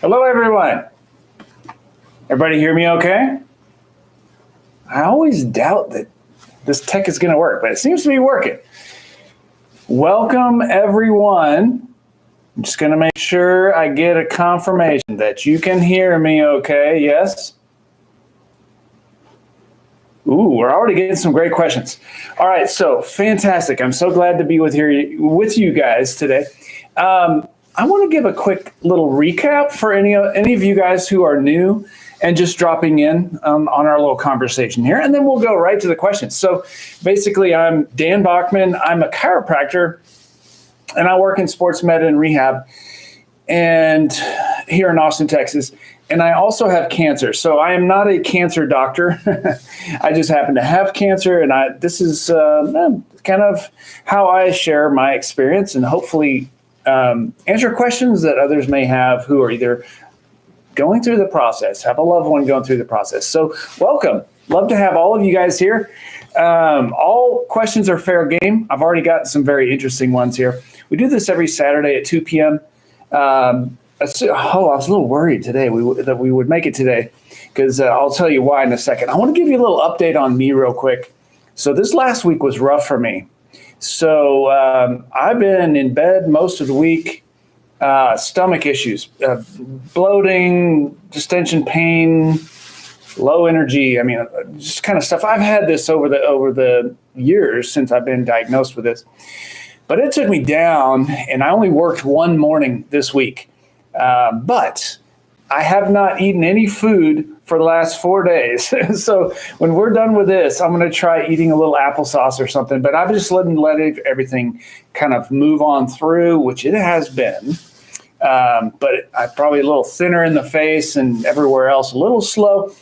Hello, everyone. Everybody hear me okay? I always doubt that this tech is going to work, but it seems to be working. Welcome, everyone. I'm just going to make sure I get a confirmation that you can hear me okay. Yes? Ooh, we're already getting some great questions. All right, so fantastic. I'm so glad to be with you guys today. I want to give a quick little recap for any of you guys who are new and just dropping in on our little conversation here, and then we'll go right to the questions. So basically, I'm Dan Bachman. I'm a chiropractor, and I work in sports med and rehab and here in Austin, Texas. And I also have cancer. So I am not a cancer doctor. I just happen to have cancer, and this is kind of how I share my experience and hopefully answer questions that others may have who are either going through the process, have a loved one going through the process. So welcome. Love to have all of you guys here. All questions are fair game. I've already gotten some very interesting ones here. We do this every Saturday at 2 p.m. I was a little worried today that we would make it today because I'll tell you why in a second. I want to give you a little update on me real quick. So this last week was rough for me. So I've been in bed most of the week, stomach issues, bloating, distension, pain, low energy. I mean, just kind of stuff. I've had this over the years since I've been diagnosed with this. But it took me down, and I only worked one morning this week. But I have not eaten any food for the last 4 days. So when we're done with this, I'm going to try eating a little applesauce or something. But I've just let everything kind of move on through, which it has been. But I'm probably a little thinner in the face and everywhere else, a little slow.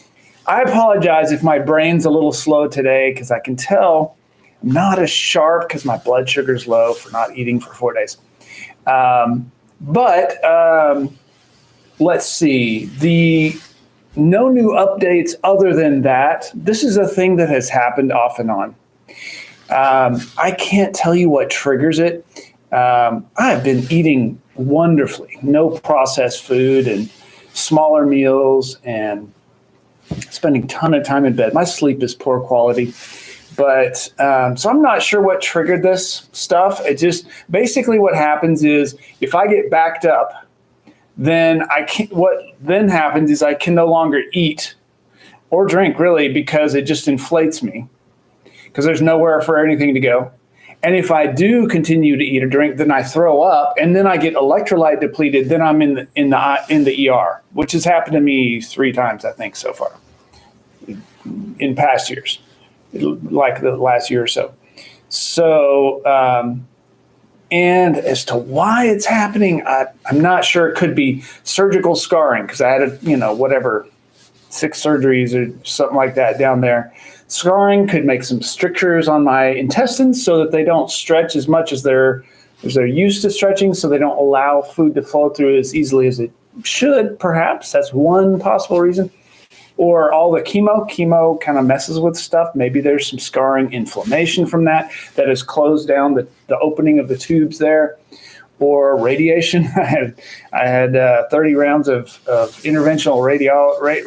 I apologize if my brain's a little slow today because I can tell I'm not as sharp because my blood sugar's low for not eating for 4 days. But let's see. No new updates other than that. This is a thing that has happened off and on. I can't tell you what triggers it. I've been eating wonderfully. No processed food and smaller meals and spending a ton of time in bed. My sleep is poor quality. But so I'm not sure what triggered this stuff. It just basically what happens is if I get backed up, then what then happens is I can no longer eat or drink really because it just inflates me because there's nowhere for anything to go. And if I do continue to eat or drink, then I throw up and then I get electrolyte depleted. Then I'm in the ER, which has happened to me 3 times, I think, so far in past years. Like the last year or so. So, and as to why it's happening, I'm not sure. It could be surgical scarring because I had 6 surgeries or something like that down there. Scarring could make some strictures on my intestines so that they don't stretch as much as they're used to stretching, so they don't allow food to flow through as easily as it should, perhaps. That's one possible reason. Or all the chemo kind of messes with stuff. Maybe there's some scarring inflammation from that has closed down the opening of the tubes there. Or radiation. I had 30 rounds of interventional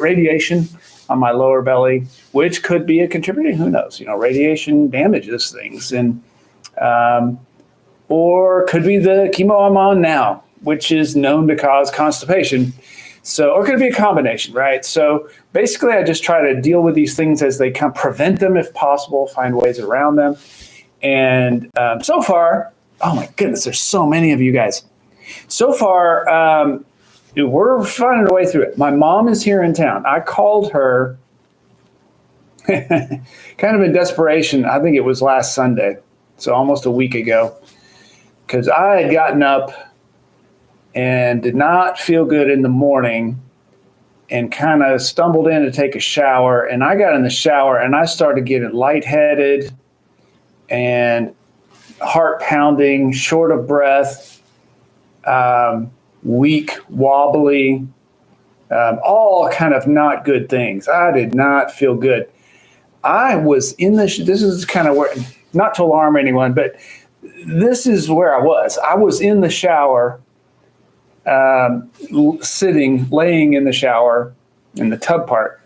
radiation on my lower belly, which could be a contributor. Who knows? Radiation damages things. And or could be the chemo I'm on now, which is known to cause constipation. So, or could it be a combination, right? So basically, I just try to deal with these things as they come, prevent them if possible, find ways around them. And so far, oh my goodness, there's so many of you guys. So far, we're finding a way through it. My mom is here in town. I called her kind of in desperation. I think it was last Sunday, so almost a week ago, because I had gotten up and did not feel good in the morning and kind of stumbled in to take a shower. And I got in the shower and I started getting lightheaded and heart pounding, short of breath, weak, wobbly, all kind of not good things. I did not feel good. I was in this is kind of where, not to alarm anyone, but this is where I was. I was in the shower laying in the shower in the tub part.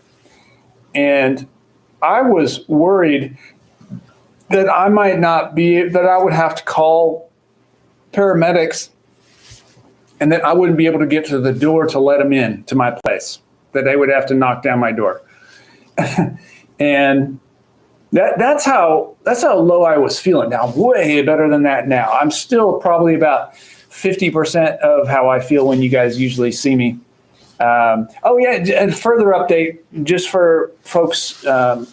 And I was worried that I would have to call paramedics and that I wouldn't be able to get to the door to let them in to my place, that they would have to knock down my door. And that's how low I was feeling. Now, way better than that now. I'm still probably about 50% of how I feel when you guys usually see me. And further update, just for folks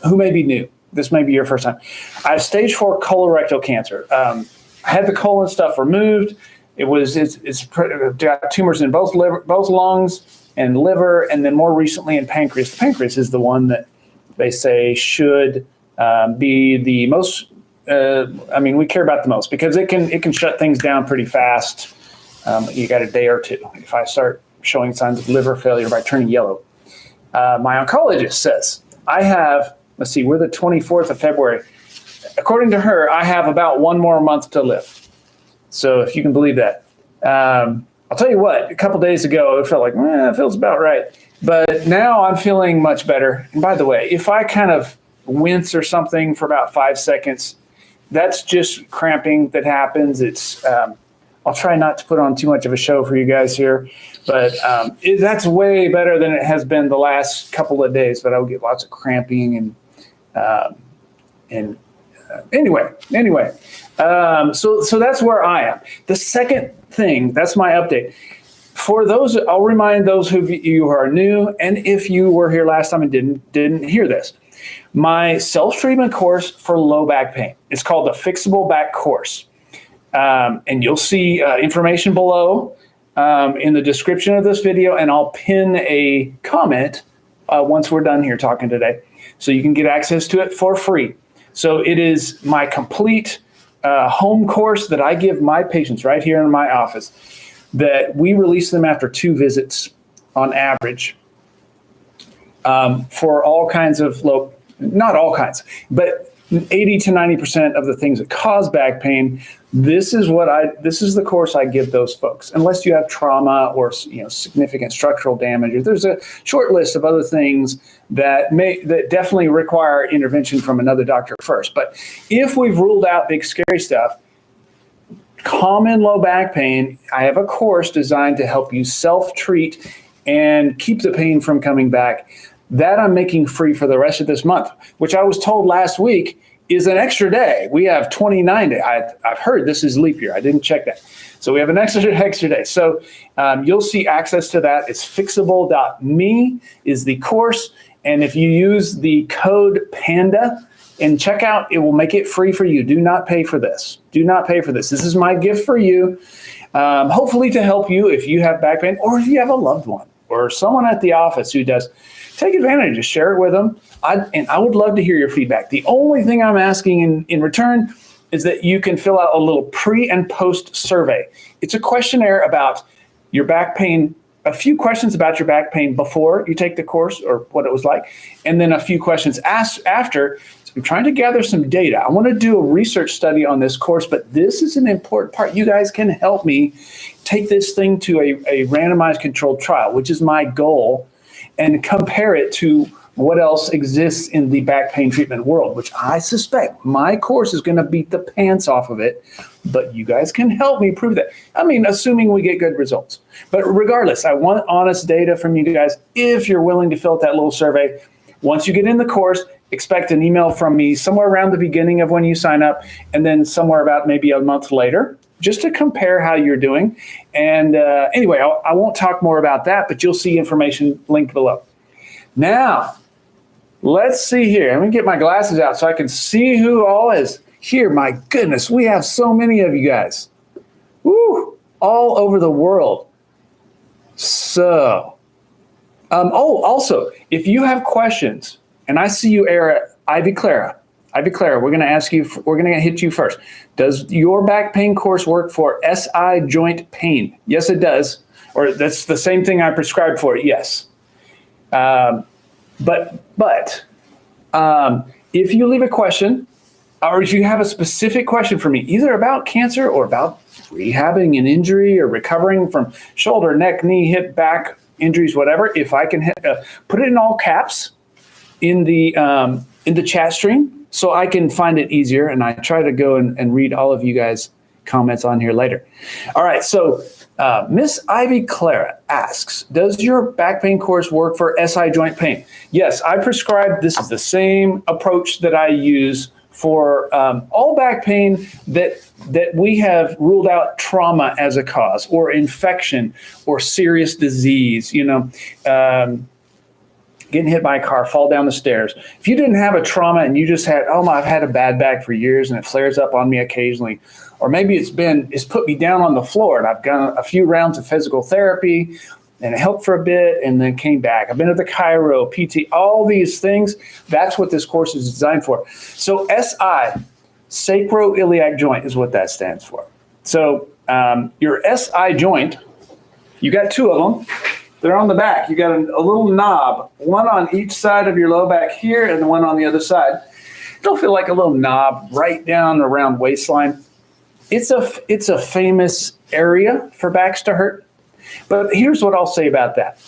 who may be new. This may be your first time. I have stage 4 colorectal cancer. I had the colon stuff removed. It's got tumors in both lungs and liver, and then more recently in pancreas. The pancreas is the one that they say should be the most. We care about the most because it can shut things down pretty fast. You got a day or two if I start showing signs of liver failure by turning yellow. My oncologist says I have. Let's see, we're the 24th of February. According to her, I have about 1 more month to live. So if you can believe that. I'll tell you what, a couple days ago, it felt like, it feels about right. But now I'm feeling much better. And by the way, if I kind of wince or something for about 5 seconds, that's just cramping that happens. It's I'll try not to put on too much of a show for you guys here, but that's way better than it has been the last couple of days. But I would get lots of cramping and anyway. So that's where I am. The second thing, that's my update. For those, I'll remind those of you who are new, and if you were here last time and didn't hear this, my self-treatment course for low back pain. It's called the Fixable Back Course. And you'll see information below in the description of this video, and I'll pin a comment once we're done here talking today, so you can get access to it for free. So it is my complete home course that I give my patients right here in my office, that we release them after 2 visits on average for all kinds of not all kinds, but 80 to 90% of the things that cause back pain. This is the course I give those folks, unless you have trauma or significant structural damage. There's a short list of other things that definitely require intervention from another doctor first. But if we've ruled out big scary stuff, common low back pain, I have a course designed to help you self-treat and keep the pain from coming back. That I'm making free for the rest of this month, which I was told last week is an extra day. We have 29 days. I've heard this is leap year. I didn't check that. So we have an extra day. So you'll see access to that. It's fixable.me is the course. And if you use the code PANDA in checkout, it will make it free for you. Do not pay for this. Do not pay for this. This is my gift for you, hopefully to help you if you have back pain or if you have a loved one or someone at the office who does. Take advantage, just share it with them. I would love to hear your feedback. The only thing I'm asking in return is that you can fill out a little pre and post survey. It's a questionnaire about your back pain, a few questions about your back pain before you take the course or what it was like, and then a few questions asked after. So I'm trying to gather some data. I want to do a research study on this course, but this is an important part. You guys can help me take this thing to a randomized controlled trial, which is my goal, and compare it to what else exists in the back pain treatment world, which I suspect my course is going to beat the pants off of it, but you guys can help me prove that. Assuming we get good results. But regardless, I want honest data from you guys. If you're willing to fill out that little survey, once you get in the course, expect an email from me somewhere around the beginning of when you sign up, and then somewhere about maybe a month later, just to compare how you're doing. And anyway, I won't talk more about that, but you'll see information linked below. Now, let's see here. Let me get my glasses out so I can see who all is here. My goodness, we have so many of you guys. Woo, all over the world. So, also, if you have questions, and I see you, Ivy Clara, we're going to ask you, we're going to hit you first. Does your back pain course work for SI joint pain? Yes, it does. Or that's the same thing I prescribed for it. Yes. But if you leave a question, or if you have a specific question for me, either about cancer or about rehabbing an injury or recovering from shoulder, neck, knee, hip, back injuries, whatever, if I can put it in all caps in the chat stream so I can find it easier. And I try to go and read all of you guys' comments on here later. All right, so Miss Ivy Clara asks, does your back pain course work for SI joint pain? Yes, I prescribe, this is the same approach that I use for all back pain that we have ruled out trauma as a cause, or infection, or serious disease, getting hit by a car, fall down the stairs. If you didn't have a trauma and you just had, I've had a bad back for years and it flares up on me occasionally, or maybe it's put me down on the floor and I've done a few rounds of physical therapy and it helped for a bit and then came back. I've been at the chiro, PT, all these things. That's what this course is designed for. So SI, sacroiliac joint, is what that stands for. So your SI joint, you got two of them. They're on the back. You got a little knob, one on each side of your low back here and one on the other side. It'll feel like a little knob right down around waistline. It's a famous area for backs to hurt. But here's what I'll say about that.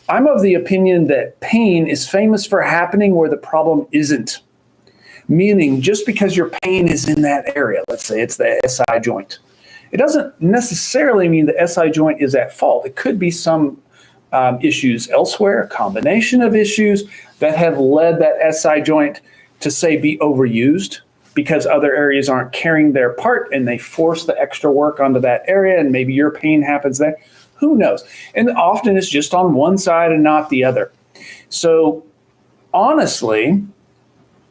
I'm of the opinion that pain is famous for happening where the problem isn't. Meaning, just because your pain is in that area, let's say it's the SI joint, it doesn't necessarily mean the SI joint is at fault. It could be some issues elsewhere, a combination of issues that have led that SI joint to, say, be overused because other areas aren't carrying their part and they force the extra work onto that area and maybe your pain happens there. Who knows? And often it's just on one side and not the other. So honestly,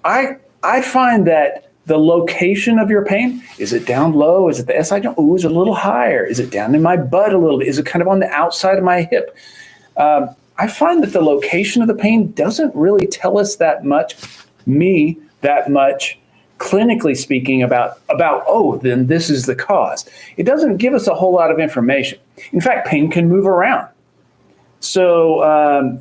I find that the location of your pain, is it down low? Is it the SI joint? Oh, is it a little higher? Is it down in my butt a little bit? Is it kind of on the outside of my hip? I find that the location of the pain doesn't really tell us that much, clinically speaking, about, then this is the cause. It doesn't give us a whole lot of information. In fact, pain can move around. So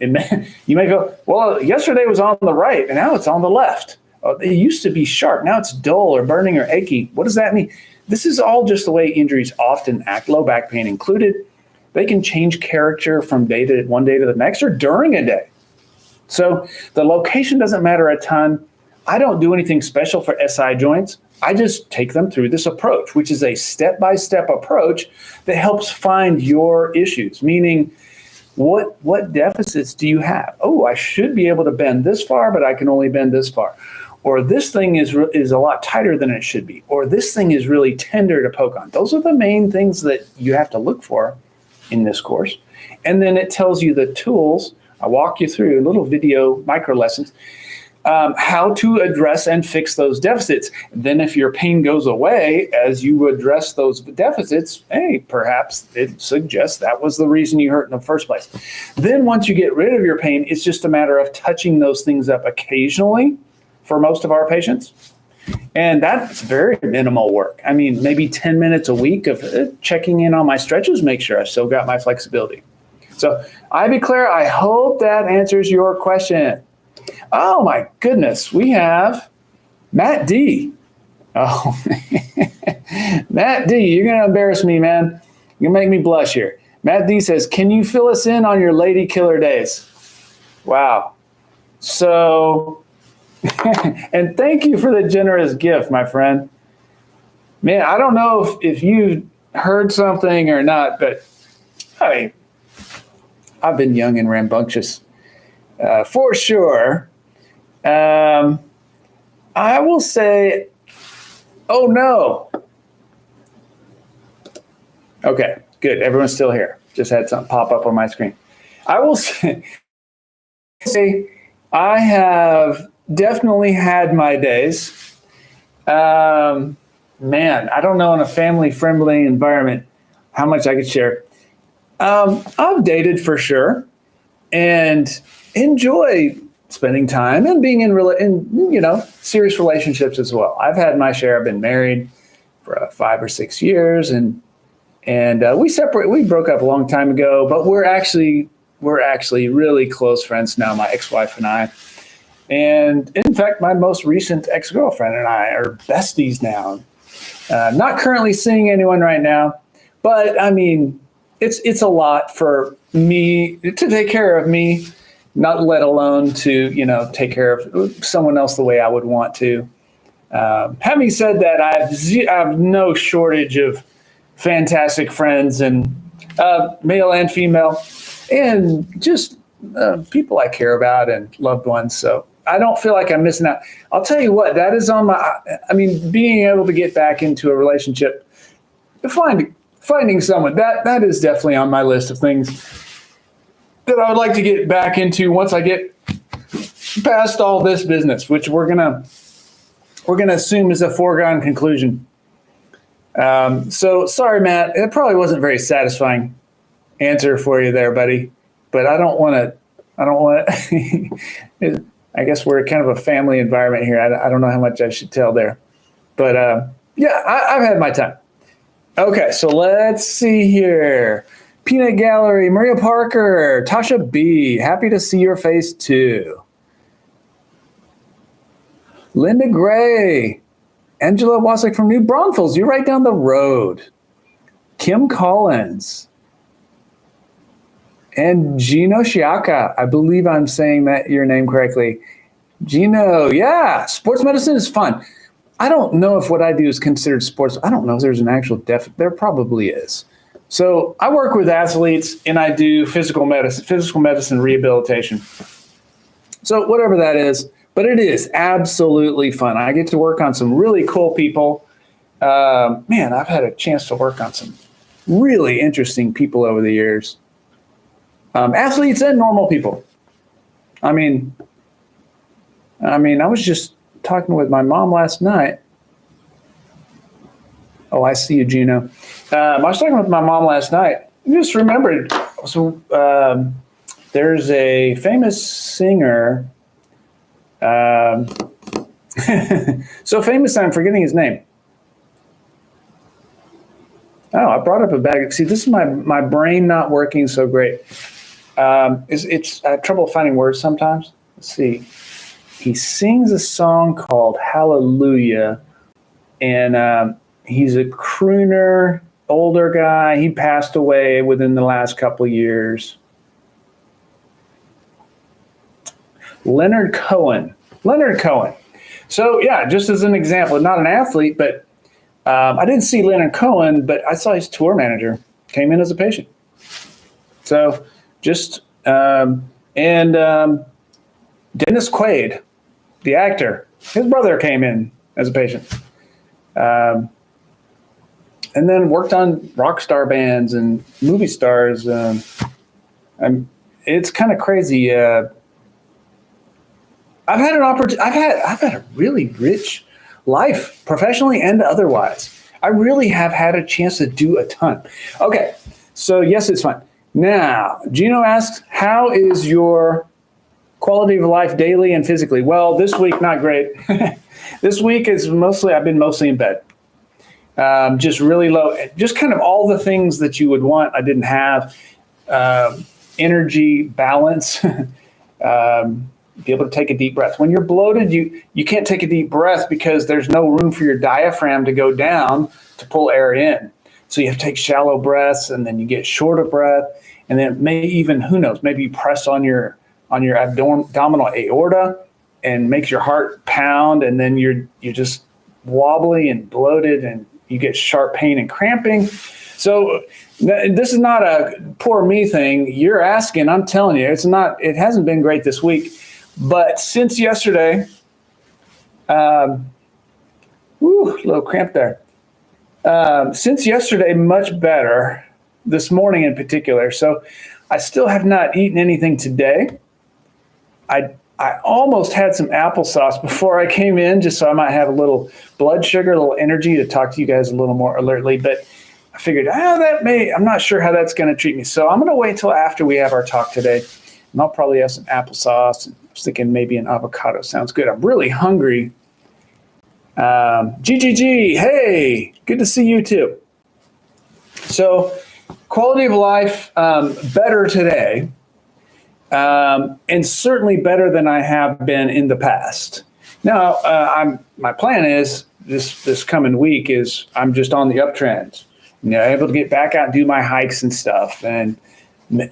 you may go, well, yesterday it was on the right and now it's on the left. It used to be sharp. Now it's dull or burning or achy. What does that mean? This is all just the way injuries often act, low back pain included. They can change character from one day to the next or during a day. So the location doesn't matter a ton. I don't do anything special for SI joints. I just take them through this approach, which is a step-by-step approach that helps find your issues, meaning what deficits do you have? Oh, I should be able to bend this far, but I can only bend this far. Or this thing is a lot tighter than it should be. Or this thing is really tender to poke on. Those are the main things that you have to look for in this course. And then it tells you the tools. I walk you through little video micro lessons, how to address and fix those deficits. And then if your pain goes away as you address those deficits, hey, perhaps it suggests that was the reason you hurt in the first place. Then once you get rid of your pain, it's just a matter of touching those things up occasionally for most of our patients. And that's very minimal work. I mean, maybe 10 minutes a week of checking in on my stretches, make sure I've still got my flexibility. So, Ivy Claire, I hope that answers your question. Oh my goodness, we have Matt D. Oh, Matt D, you're going to embarrass me, man. You're going to make me blush here. Matt D says, can you fill us in on your lady killer days? Wow. So... and thank you for the generous gift, my friend. Man, I don't know if you heard something or not, but I mean, I've been young and rambunctious for sure. I will say, oh no. Okay, good. Everyone's still here. Just had something pop up on my screen. I will say I have definitely had my days. Man, I don't know in a family-friendly environment how much I could share. I've dated for sure and enjoy spending time and being in serious relationships as well. I've had my share. I've been married for 5 or 6 years and we broke up a long time ago, but we're actually really close friends now, my ex-wife and I. And in fact, my most recent ex-girlfriend and I are besties now. Not currently seeing anyone right now, but I mean, it's a lot for me to take care of me, not let alone to take care of someone else the way I would want to. Having said that, I have no shortage of fantastic friends, and male and female, and just people I care about and loved ones. So I don't feel like I'm missing out. I'll tell you what, that is on my, I mean, being able to get back into a relationship, finding someone, that is definitely on my list of things that I would like to get back into once I get past all this business, which we're gonna assume is a foregone conclusion. So sorry, Matt, it probably wasn't a very satisfying answer for you there, buddy, but I don't want to, I guess we're kind of a family environment here. I don't know how much I should tell there, but yeah, I've had my time. Okay, so let's see here. Peanut Gallery, Maria Parker, Tasha B, happy to see your face too. Linda Gray, Angela Wasik from New Braunfels, you're right down the road. Kim Collins, and Gino Shiaka, I believe I'm saying that your name correctly. Gino, yeah, sports medicine is fun. I don't know if what I do is considered sports. I don't know if there's an actual there probably is. So I work with athletes and I do physical medicine rehabilitation. So whatever that is, but it is absolutely fun. I get to work on some really cool people. Man, I've had a chance to work on some really interesting people over the years. Athletes and normal people. I mean, I was just talking with my mom last night. Oh, I see you, Gino. I was talking with my mom last night. I just remembered. So there's a famous singer. So famous, I'm forgetting his name. Oh, I brought up a bag. See, this is my brain not working so great. I have trouble finding words sometimes. Let's see. He sings a song called Hallelujah, and he's a crooner, older guy. He passed away within the last couple of years. Leonard Cohen. So yeah, just as an example, not an athlete, but I didn't see Leonard Cohen, but I saw his tour manager came in as a patient. So just, Dennis Quaid, the actor, his brother came in as a patient. And then worked on rock star bands and movie stars. It's kind of crazy. I've had an opportunity. I've had a really rich life, professionally and otherwise. I really have had a chance to do a ton. Okay, so yes, it's fun. Now, Gino asks, how is your quality of life daily and physically? Well, this week, not great. This week is I've been mostly in bed. Just really low, just kind of all the things that you would want. I didn't have energy, balance, be able to take a deep breath. When you're bloated, you can't take a deep breath because there's no room for your diaphragm to go down to pull air in. So you have to take shallow breaths, and then you get short of breath, and then it may even, who knows, maybe you press on your abdominal aorta and makes your heart pound, and then you're just wobbly and bloated, and you get sharp pain and cramping. So this is not a poor me thing. You're asking, I'm telling you, it hasn't been great this week. But since yesterday, little cramp there. Since yesterday, much better, this morning in particular. So I still have not eaten anything today. I almost had some applesauce before I came in, just so I might have a little blood sugar, a little energy to talk to you guys a little more alertly. But I figured, I'm not sure how that's going to treat me. So I'm going to wait till after we have our talk today, and I'll probably have some applesauce. And I was thinking maybe an avocado sounds good. I'm really hungry. GGG, hey, good to see you too. So quality of life, better today. And certainly better than I have been in the past. No, my plan is this coming week is I'm just on the uptrend. Able to get back out and do my hikes and stuff, and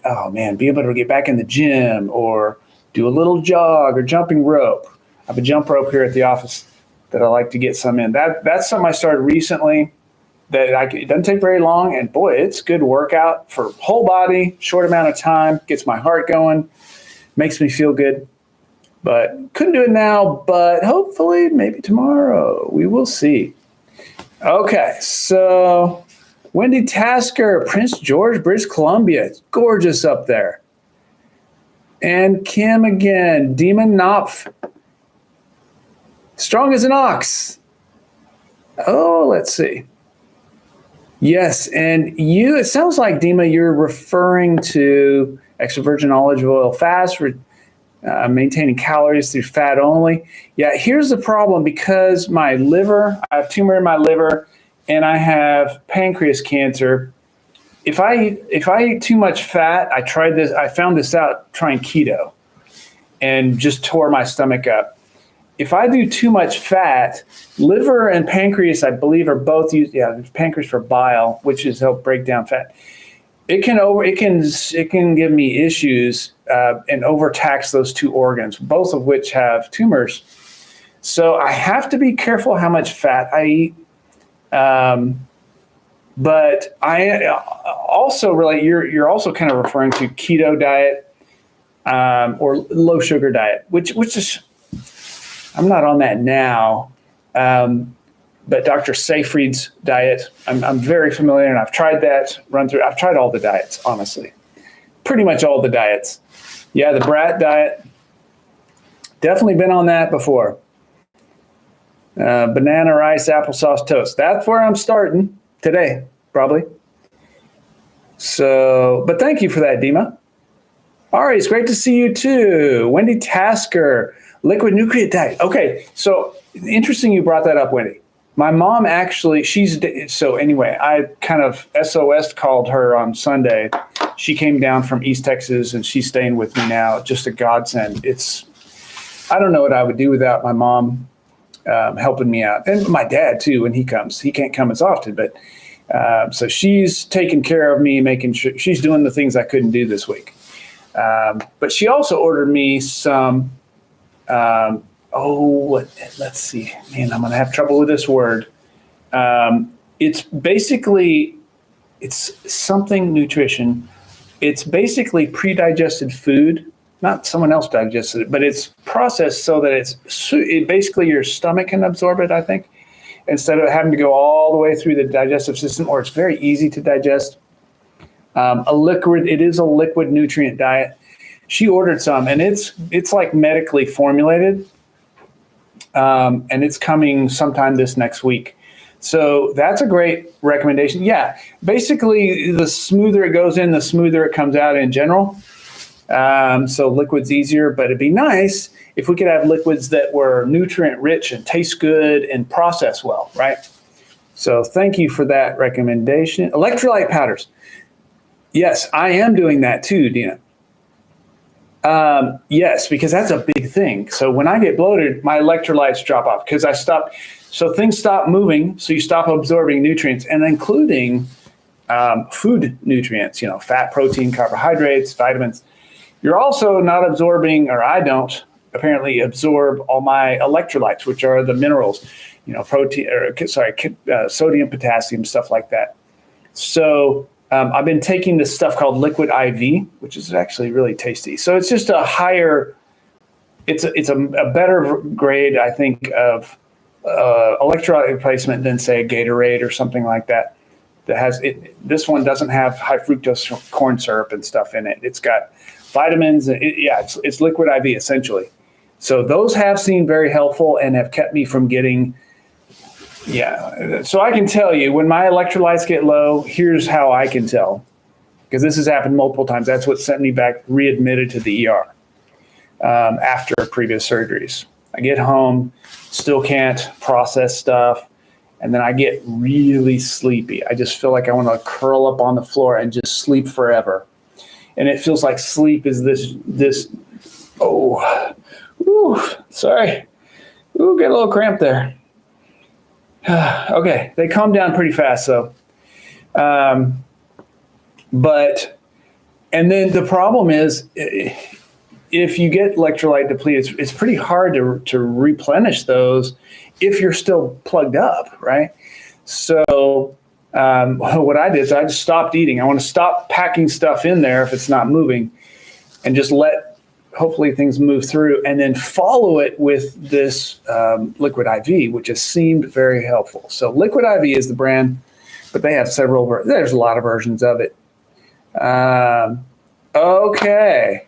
oh man, be able to get back in the gym or do a little jog or jumping rope. I have a jump rope here at the office that I like to get some in. That's something I started recently. It doesn't take very long, and boy, it's good workout for whole body, short amount of time, gets my heart going, makes me feel good. But couldn't do it now, but hopefully maybe tomorrow. We will see. Okay, so Wendy Tasker, Prince George, British Columbia. It's gorgeous up there. And Kim again, Demon Knopf. Strong as an ox. Oh, let's see. Yes, and it sounds like, Dima, you're referring to extra virgin olive oil fast, maintaining calories through fat only. Yeah, here's the problem. Because I have tumor in my liver, and I have pancreas cancer. If I eat too much fat, I found this out trying keto, and just tore my stomach up. If I do too much fat, liver and pancreas, I believe, are both used. Yeah, pancreas for bile, which is help break down fat. It can give me issues and overtax those two organs, both of which have tumors. So I have to be careful how much fat I eat. But I also really, you're also kind of referring to keto diet or low sugar diet, which is, I'm not on that now. But Dr. Seyfried's diet, I'm very familiar, and I've tried that, I've tried all the diets, honestly. Pretty much all the diets. Yeah, the brat diet, definitely been on that before. Banana, rice, applesauce, toast. That's where I'm starting today, probably. So, but thank you for that, Dima. All right, it's great to see you too. Wendy Tasker, liquid nutrient diet. Okay, so interesting you brought that up, Wendy. My mom actually, so anyway, I kind of SOS called her on Sunday. She came down from East Texas, and she's staying with me now. Just a godsend. I don't know what I would do without my mom helping me out. And my dad too, when he comes. He can't come as often, but so she's taking care of me, making sure she's doing the things I couldn't do this week. But she also ordered me some, let's see, man, I'm going to have trouble with this word. It's something nutrition. It's basically pre-digested food, not someone else digested it, but it's processed so that basically your stomach can absorb it, I think, instead of having to go all the way through the digestive system, or it's very easy to digest. It is a liquid nutrient diet. She ordered some, and it's like medically formulated, and it's coming sometime this next week. So that's a great recommendation. Yeah, basically the smoother it goes in, the smoother it comes out in general. So liquid's easier, but it'd be nice if we could have liquids that were nutrient rich and taste good and process well, right? So thank you for that recommendation. Electrolyte powders. Yes, I am doing that too, Dina. Yes, because that's a big thing. So when I get bloated, my electrolytes drop off because so things stop moving, so you stop absorbing nutrients, and including food nutrients, fat, protein, carbohydrates, vitamins. You're also not absorbing, or I don't apparently absorb all my electrolytes, which are the minerals, sodium, potassium, stuff like that. So I've been taking this stuff called Liquid IV, which is actually really tasty. So it's just a higher, it's a better grade, I think, of electrolyte replacement than, say, a Gatorade or something like that. This one doesn't have high fructose corn syrup and stuff in it. It's got vitamins. It's Liquid IV essentially. So those have seemed very helpful and have kept me from getting. Yeah, so I can tell you when my electrolytes get low, here's how I can tell, because this has happened multiple times. That's what sent me back readmitted to the ER after previous surgeries. I get home, still can't process stuff, and then I get really sleepy. I just feel like I want to curl up on the floor and just sleep forever. And it feels like sleep is this. Ooh, get a little cramp there. Okay, they calm down pretty fast, though. And then the problem is, if you get electrolyte depleted, it's pretty hard to replenish those if you're still plugged up, right? So what I did is I just stopped eating. I want to stop packing stuff in there if it's not moving, and just let hopefully things move through, and then follow it with this Liquid IV, which has seemed very helpful. So Liquid IV is the brand, but they have several. There's a lot of versions of it. Okay.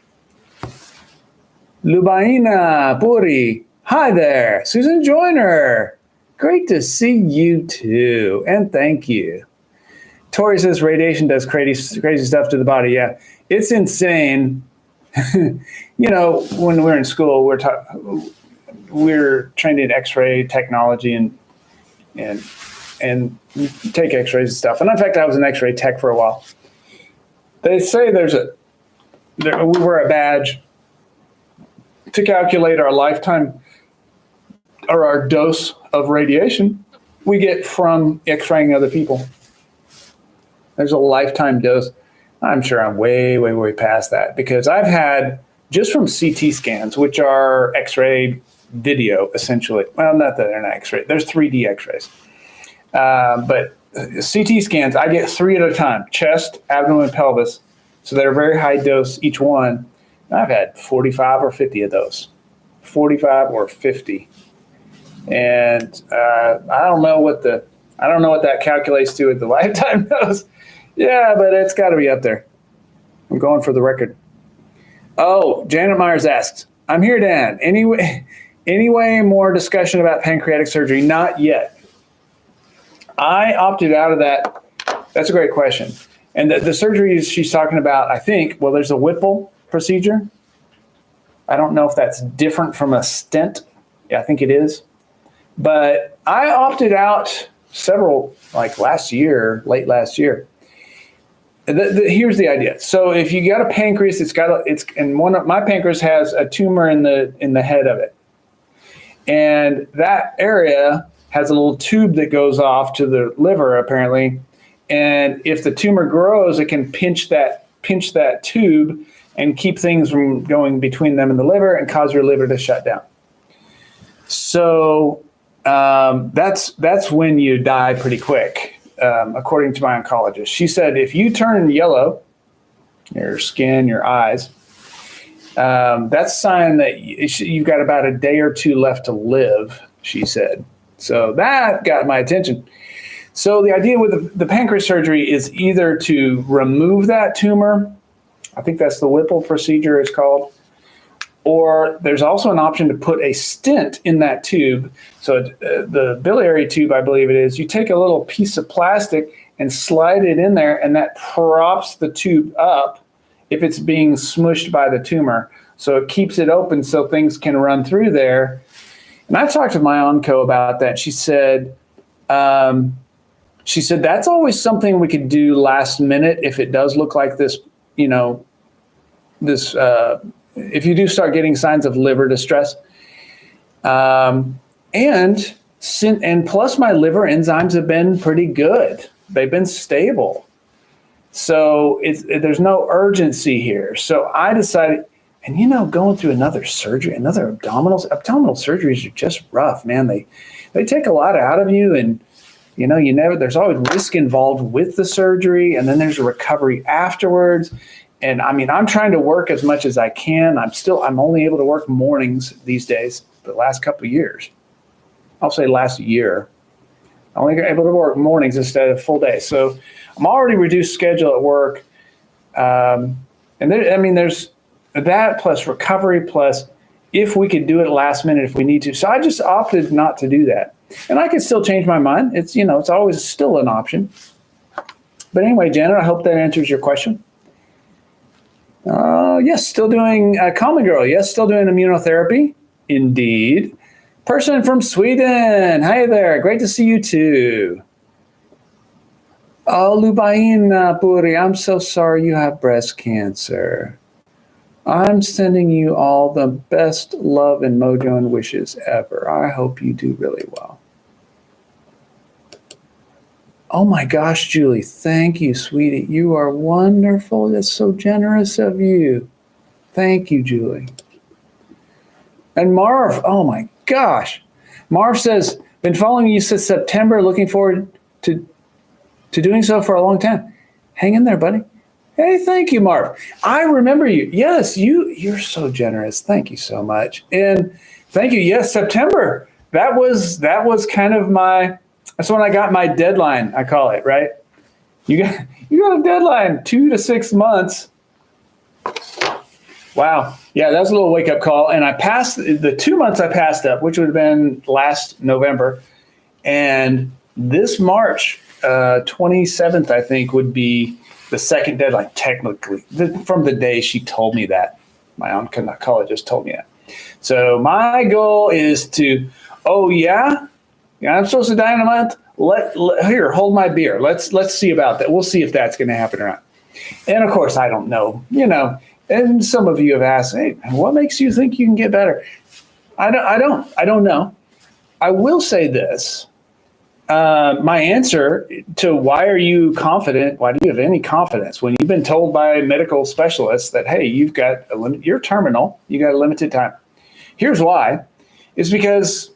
Lubaina Puri. Hi there. Susan Joyner. Great to see you too. And thank you. Tori says radiation does crazy stuff to the body. Yeah, it's insane. You know, when we're in school, we're trained in X-ray technology and take X-rays and stuff. And in fact, I was an X-ray tech for a while. They say we wear a badge to calculate our lifetime or our dose of radiation we get from X-raying other people. There's a lifetime dose. I'm sure I'm way, way, way past that, because I've had, just from CT scans, which are X-ray video, essentially. Well, not that they're not X-ray. There's 3D X-rays. But CT scans, I get 3 at a time: chest, abdomen, pelvis. So they're very high dose each one. I've had 45 or 50 of those, 45 or 50. And I don't know what that calculates to at the lifetime dose. Yeah, but it's got to be up there. I'm going for the record. Oh, Janet Myers asks, I'm here, Dan. Anyway, more discussion about pancreatic surgery? Not yet. I opted out of that. That's a great question. And the surgeries she's talking about, I think, well, there's a Whipple procedure. I don't know if that's different from a stent. Yeah, I think it is. But I opted out several, like late last year. Here's the idea. So if you got a pancreas, my pancreas has a tumor in the head of it. And that area has a little tube that goes off to the liver, apparently. And if the tumor grows, it can pinch that tube and keep things from going between them and the liver and cause your liver to shut down. So that's when you die pretty quick, according to my oncologist. She said if you turn yellow, your skin, your eyes, that's a sign that you've got about a day or two left to live, she said. So that got my attention. So the idea with the pancreas surgery is either to remove that tumor, I think that's the Whipple procedure is called, or there's also an option to put a stent in that tube. So the biliary tube, I believe it is, you take a little piece of plastic and slide it in there, and that props the tube up if it's being smushed by the tumor. So it keeps it open so things can run through there. And I talked to my onco about that. She said that's always something we could do last minute if it does look like this, if you do start getting signs of liver distress. And plus my liver enzymes have been pretty good. They've been stable. So there's no urgency here. So I decided, and going through another surgery, abdominal surgeries are just rough, man. They take a lot out of you, and there's always risk involved with the surgery, and then there's a recovery afterwards. And I'm trying to work as much as I can. I'm only able to work mornings these days, the last couple of years. I'll say last year. I'm only able to work mornings instead of full day. So I'm already reduced schedule at work. And there's that plus recovery plus if we could do it last minute if we need to. So I just opted not to do that. And I can still change my mind. It's always still an option. But anyway, Janet, I hope that answers your question. Yes, still doing Common Girl. Yes, still doing immunotherapy. Indeed. Person from Sweden. Hi there. Great to see you too. Oh, Lubaina Puri, I'm so sorry you have breast cancer. I'm sending you all the best love and mojo and wishes ever. I hope you do really well. Oh my gosh, Julie, thank you, sweetie. You are wonderful. That's so generous of you. Thank you, Julie. And Marv, oh my gosh. Marv says, been following you since September, looking forward to doing so for a long time. Hang in there, buddy. Hey, thank you, Marv. I remember you. Yes, you're so generous. Thank you so much. And thank you. Yes, September. That was kind of that's when I got my deadline, I call it, right? You got a deadline, 2 to 6 months. Wow. Yeah, that was a little wake-up call. And I passed the 2 months I passed up, which would have been last November. And this March 27th, I think, would be the second deadline, technically, from the day she told me that. My oncologist told me that. So my goal is to, I'm supposed to die in a month. Here, hold my beer. Let's see about that. We'll see if that's going to happen or not. And of course, I don't know. And some of you have asked, hey, what makes you think you can get better? I don't know. I will say this. My answer to why are you confident? Why do you have any confidence when you've been told by medical specialists that, hey, you've got you're terminal, you got a limited time. Here's why. It's because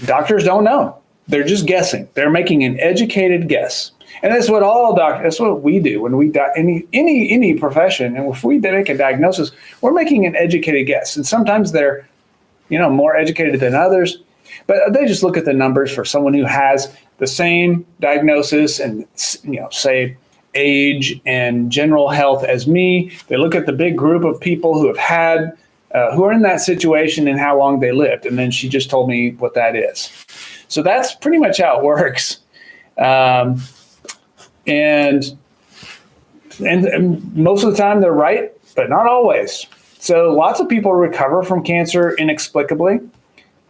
doctors don't know. They're just guessing. They're making an educated guess. And that's what that's what we do when we any profession. And if we make a diagnosis, we're making an educated guess. And sometimes they're, more educated than others. But they just look at the numbers for someone who has the same diagnosis and, say, age and general health as me. They look at the big group of people who have had, who are in that situation and how long they lived. And then she just told me what that is. So that's pretty much how it works. And most of the time they're right, but not always. So lots of people recover from cancer inexplicably.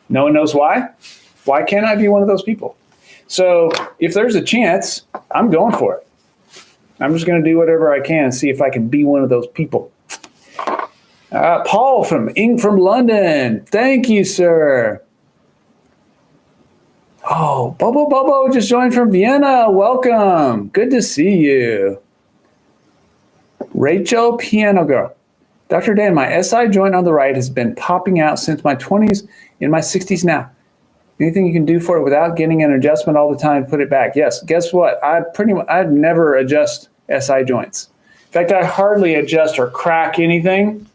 No one knows why. Why can't I be one of those people? So if there's a chance, I'm going for it. I'm just going to do whatever I can and see if I can be one of those people. Paul from London. Thank you, sir. Oh, Bobo just joined from Vienna. Welcome. Good to see you. Rachel Piano Girl. Dr. Dan, my SI joint on the right has been popping out since my 20s, in my 60s now. Anything you can do for it without getting an adjustment all the time to put it back? Yes. Guess what? I'd never adjust SI joints. In fact, I hardly adjust or crack anything.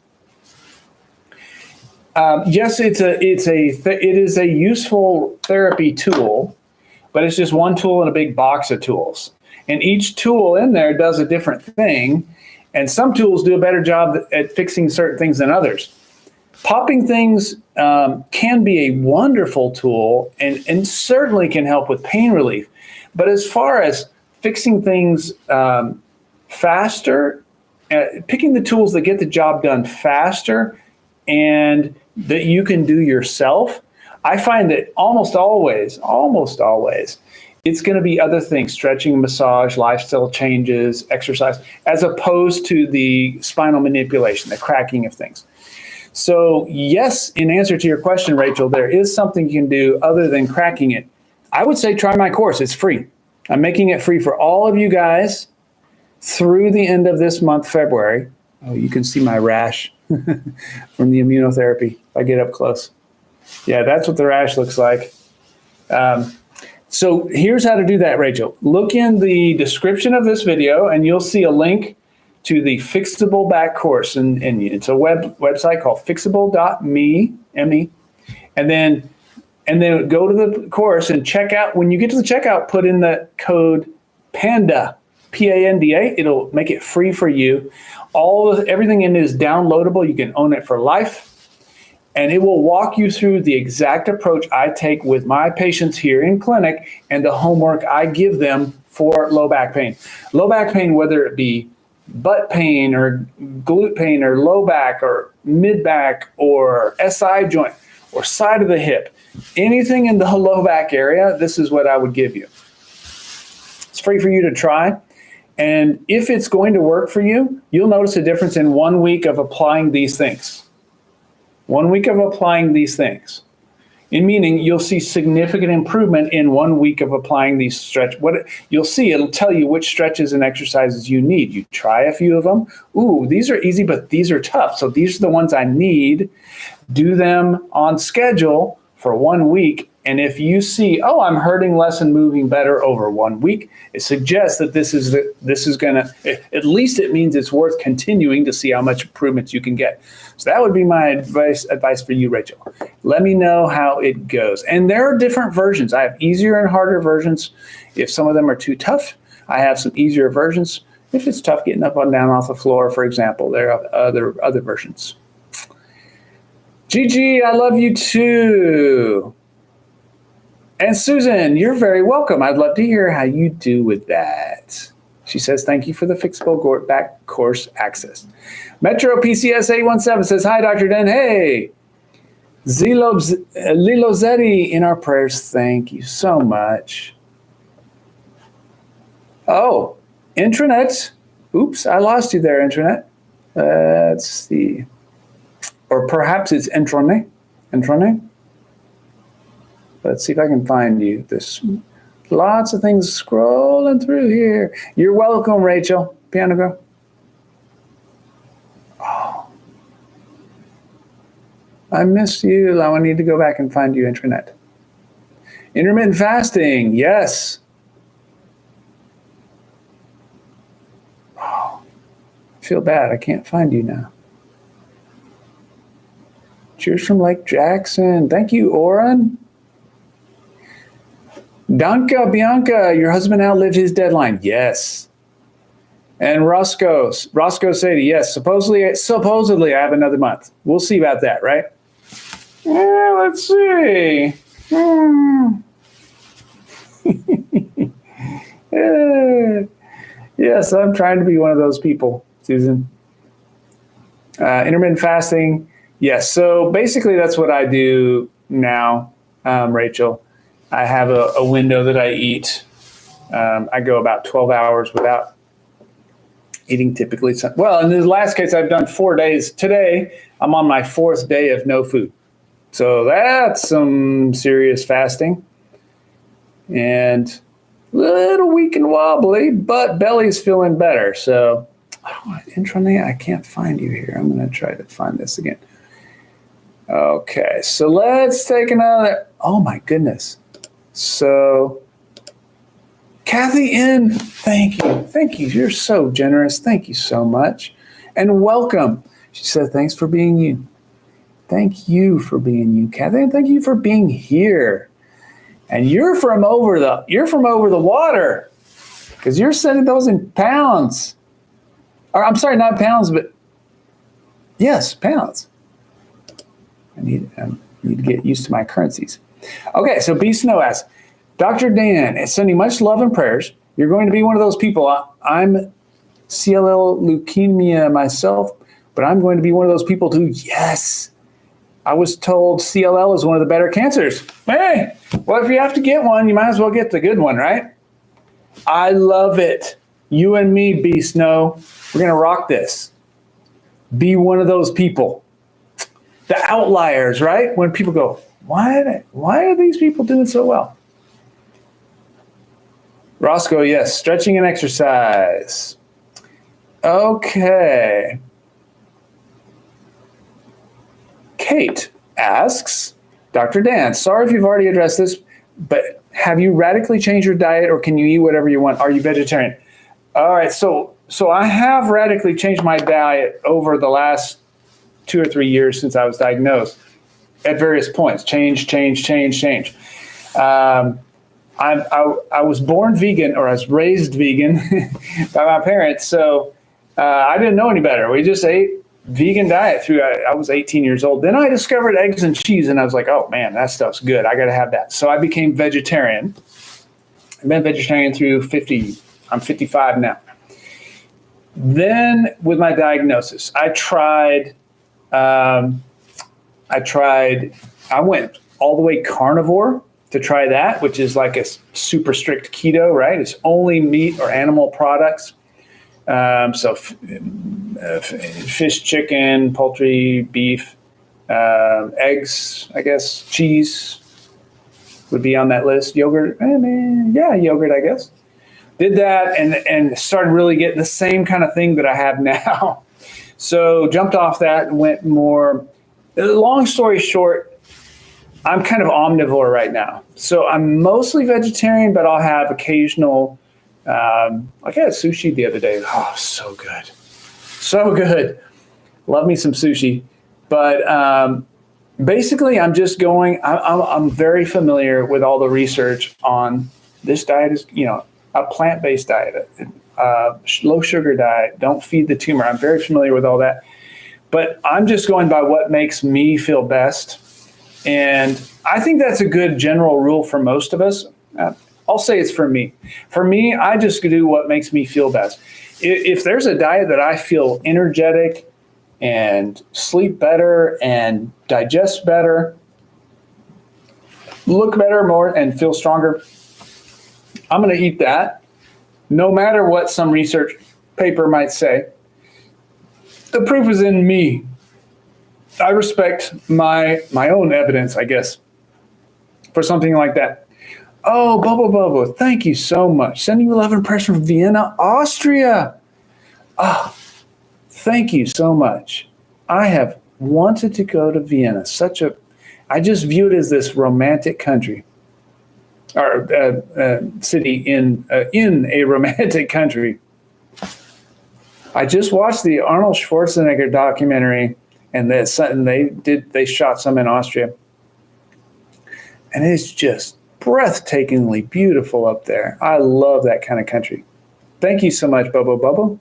Yes, it is a useful therapy tool, but it's just one tool in a big box of tools. And each tool in there does a different thing. And some tools do a better job at fixing certain things than others. Popping things can be a wonderful tool and certainly can help with pain relief. But as far as fixing things faster, picking the tools that get the job done faster and that you can do yourself, I find that almost always, it's going to be other things, stretching, massage, lifestyle changes, exercise, as opposed to the spinal manipulation, the cracking of things. So yes, in answer to your question, Rachel, there is something you can do other than cracking it. I would say try my course. It's free. I'm making it free for all of you guys through the end of this month, February. Oh, you can see my rash from the immunotherapy if I get up close. Yeah, that's what the rash looks like. So here's how to do that, Rachel. Look in the description of this video and you'll see a link to the Fixable back course. And it's a website called fixable.me, M-E. And then go to the course and check out. When you get to the checkout, put in the code PANDA, P-A-N-D-A. It'll make it free for you. Everything in it is downloadable. You can own it for life. And it will walk you through the exact approach I take with my patients here in clinic and the homework I give them for low back pain. Low back pain, whether it be butt pain or glute pain or low back or mid back or SI joint or side of the hip, anything in the low back area, this is what I would give you. It's free for you to try. And if it's going to work for you, you'll notice a difference in 1 week of applying these things. 1 week of applying these things. In meaning, you'll see significant improvement in 1 week of applying these stretch. What you'll see, it'll tell you which stretches and exercises you need. You try a few of them. Ooh, these are easy, but these are tough. So these are the ones I need. Do them on schedule for 1 week. And if you see, oh, I'm hurting less and moving better over 1 week, it suggests that this is gonna, at least it means it's worth continuing to see how much improvements you can get. So that would be my advice for you, Rachel. Let me know how it goes. And there are different versions. I have easier and harder versions. If some of them are too tough, I have some easier versions. If it's tough getting up and down off the floor, for example, there are other versions. Gigi, I love you too. And Susan, you're very welcome. I'd love to hear how you do with that. She says, thank you for the Fixable back course access. Metro PCS 817 says, hi, Dr. Den. Hey. Lilo Zetti in our prayers. Thank you so much. Oh, intranet. Oops, I lost you there, intranet. Let's see. Or perhaps it's intranet. Intranet. Let's see if I can find you. There's lots of things scrolling through here. You're welcome, Rachel. Piano girl. Oh. I missed you. Now I need to go back and find you, intranet. Intermittent fasting. Yes. Oh. I feel bad. I can't find you now. Cheers from Lake Jackson. Thank you, Oren. Danka Bianca, your husband outlived his deadline. Yes. And Roscoe Sadie, yes. Supposedly I have another month. We'll see about that, right? Yeah, let's see. Yes, I'm trying to be one of those people, Susan. Intermittent fasting. Yes. So basically that's what I do now, Rachel. I have a window that I eat. I go about 12 hours without eating typically. Well, in the last case, I've done 4 days. Today, I'm on my 4th day of no food. So that's some serious fasting. And a little weak and wobbly, but belly's feeling better. So, intranet, I can't find you here. I'm going to try to find this again. Okay, so let's take another. Oh, my goodness. So, Kathy N., thank you. Thank you. You're so generous. Thank you so much. And welcome. She said, thanks for being you. Thank you for being you, Kathy. And thank you for being here. And you're from over the water because you're sending those in pounds. Or I'm sorry, not pounds, but yes, pounds. I need to get used to my currencies. Okay, so B Snow asks, Dr. Dan is sending much love and prayers. You're going to be one of those people. I'm CLL leukemia myself, but I'm going to be one of those people too. Yes. I was told CLL is one of the better cancers. Hey, well, if you have to get one, you might as well get the good one, right? I love it. You and me, B Snow, we're going to rock this. Be one of those people. The outliers, right? When people go, why are these people doing so well? Roscoe, yes, stretching and exercise. Okay. Kate asks, Dr. Dan, sorry if you've already addressed this, but have you radically changed your diet or can you eat whatever you want? Are you vegetarian? All right, so I have radically changed my diet over the last 2 or 3 years since I was diagnosed at various points. Change. I was born vegan, or I was raised vegan by my parents, so I didn't know any better. We just ate vegan diet through, I was 18 years old. Then I discovered eggs and cheese, and I was like, oh man, that stuff's good. I got to have that. So I became vegetarian. I've been vegetarian through 50. I'm 55 now. Then with my diagnosis, I went all the way carnivore to try that, which is like a super strict keto, right? It's only meat or animal products. Fish, chicken, poultry, beef, eggs, I guess, cheese would be on that list. Yogurt, yogurt, I guess. Did that and started really getting the same kind of thing that I have now. So jumped off that and went more. Long story short, I'm kind of omnivore right now. So I'm mostly vegetarian, but I'll have occasional, like I had sushi the other day. Oh, so good. So good. Love me some sushi. But basically, I'm just going, I'm very familiar with all the research on this diet is, a plant-based diet, low sugar diet, don't feed the tumor. I'm very familiar with all that. But I'm just going by what makes me feel best. And I think that's a good general rule for most of us. I'll say it's for me. For me, I just do what makes me feel best. If there's a diet that I feel energetic and sleep better and digest better, look better more and feel stronger, I'm going to eat that, no matter what some research paper might say. The proof is in me. I respect my own evidence, I guess, for something like that. Oh, Bobo, thank you so much. Sending you love and prayers from Vienna, Austria. Oh, thank you so much. I have wanted to go to Vienna. I just view it as this romantic country. Or city in a romantic country. I just watched the Arnold Schwarzenegger documentary, and they shot some in Austria, and it's just breathtakingly beautiful up there. I love that kind of country. Thank you so much, Bobo.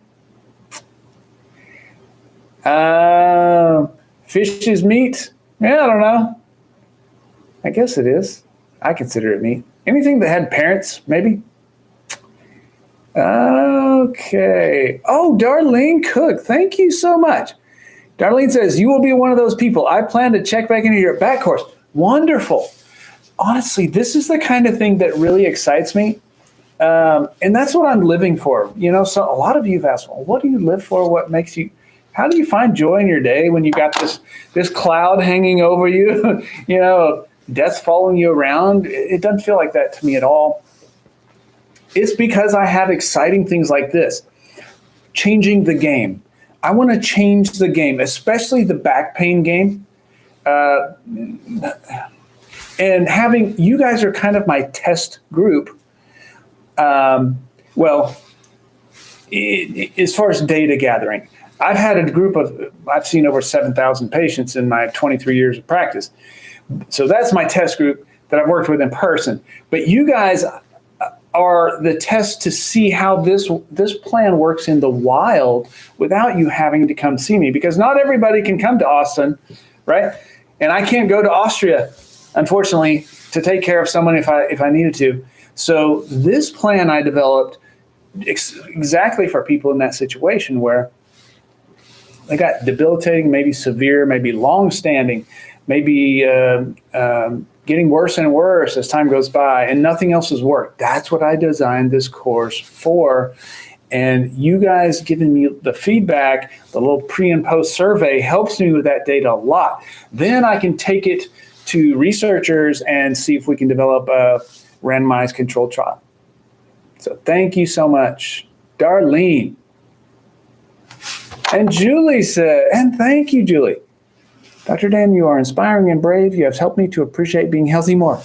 Fish is meat? Yeah, I don't know. I guess it is. I consider it meat. Anything that had parents, maybe? Okay. Oh, Darlene Cook, thank you so much. Darlene says, you will be one of those people. I plan to check back into your back course. Wonderful. Honestly, this is the kind of thing that really excites me. And that's what I'm living for. So a lot of you have asked, well, what do you live for? What makes you, how do you find joy in your day when you got this cloud hanging over you, death following you around? It doesn't feel like that to me at all. It's because I have exciting things like this. Changing the game. I want to change the game, especially the back pain game. And having, you guys are kind of my test group. As far as data gathering, I've had a group I've seen over 7,000 patients in my 23 years of practice. So that's my test group that I've worked with in person. But you guys are the test to see how this plan works in the wild without you having to come see me, because not everybody can come to Austin, right? And I can't go to Austria, unfortunately, to take care of someone if I needed to. So this plan I developed exactly for people in that situation where they got debilitating, maybe severe, maybe long-standing, maybe getting worse and worse as time goes by, and nothing else has worked. That's what I designed this course for. And you guys giving me the feedback, the little pre and post survey helps me with that data a lot. Then I can take it to researchers and see if we can develop a randomized controlled trial. So thank you so much, Darlene. And Julie said, and thank you, Julie. Dr. Dan, you are inspiring and brave. You have helped me to appreciate being healthy more.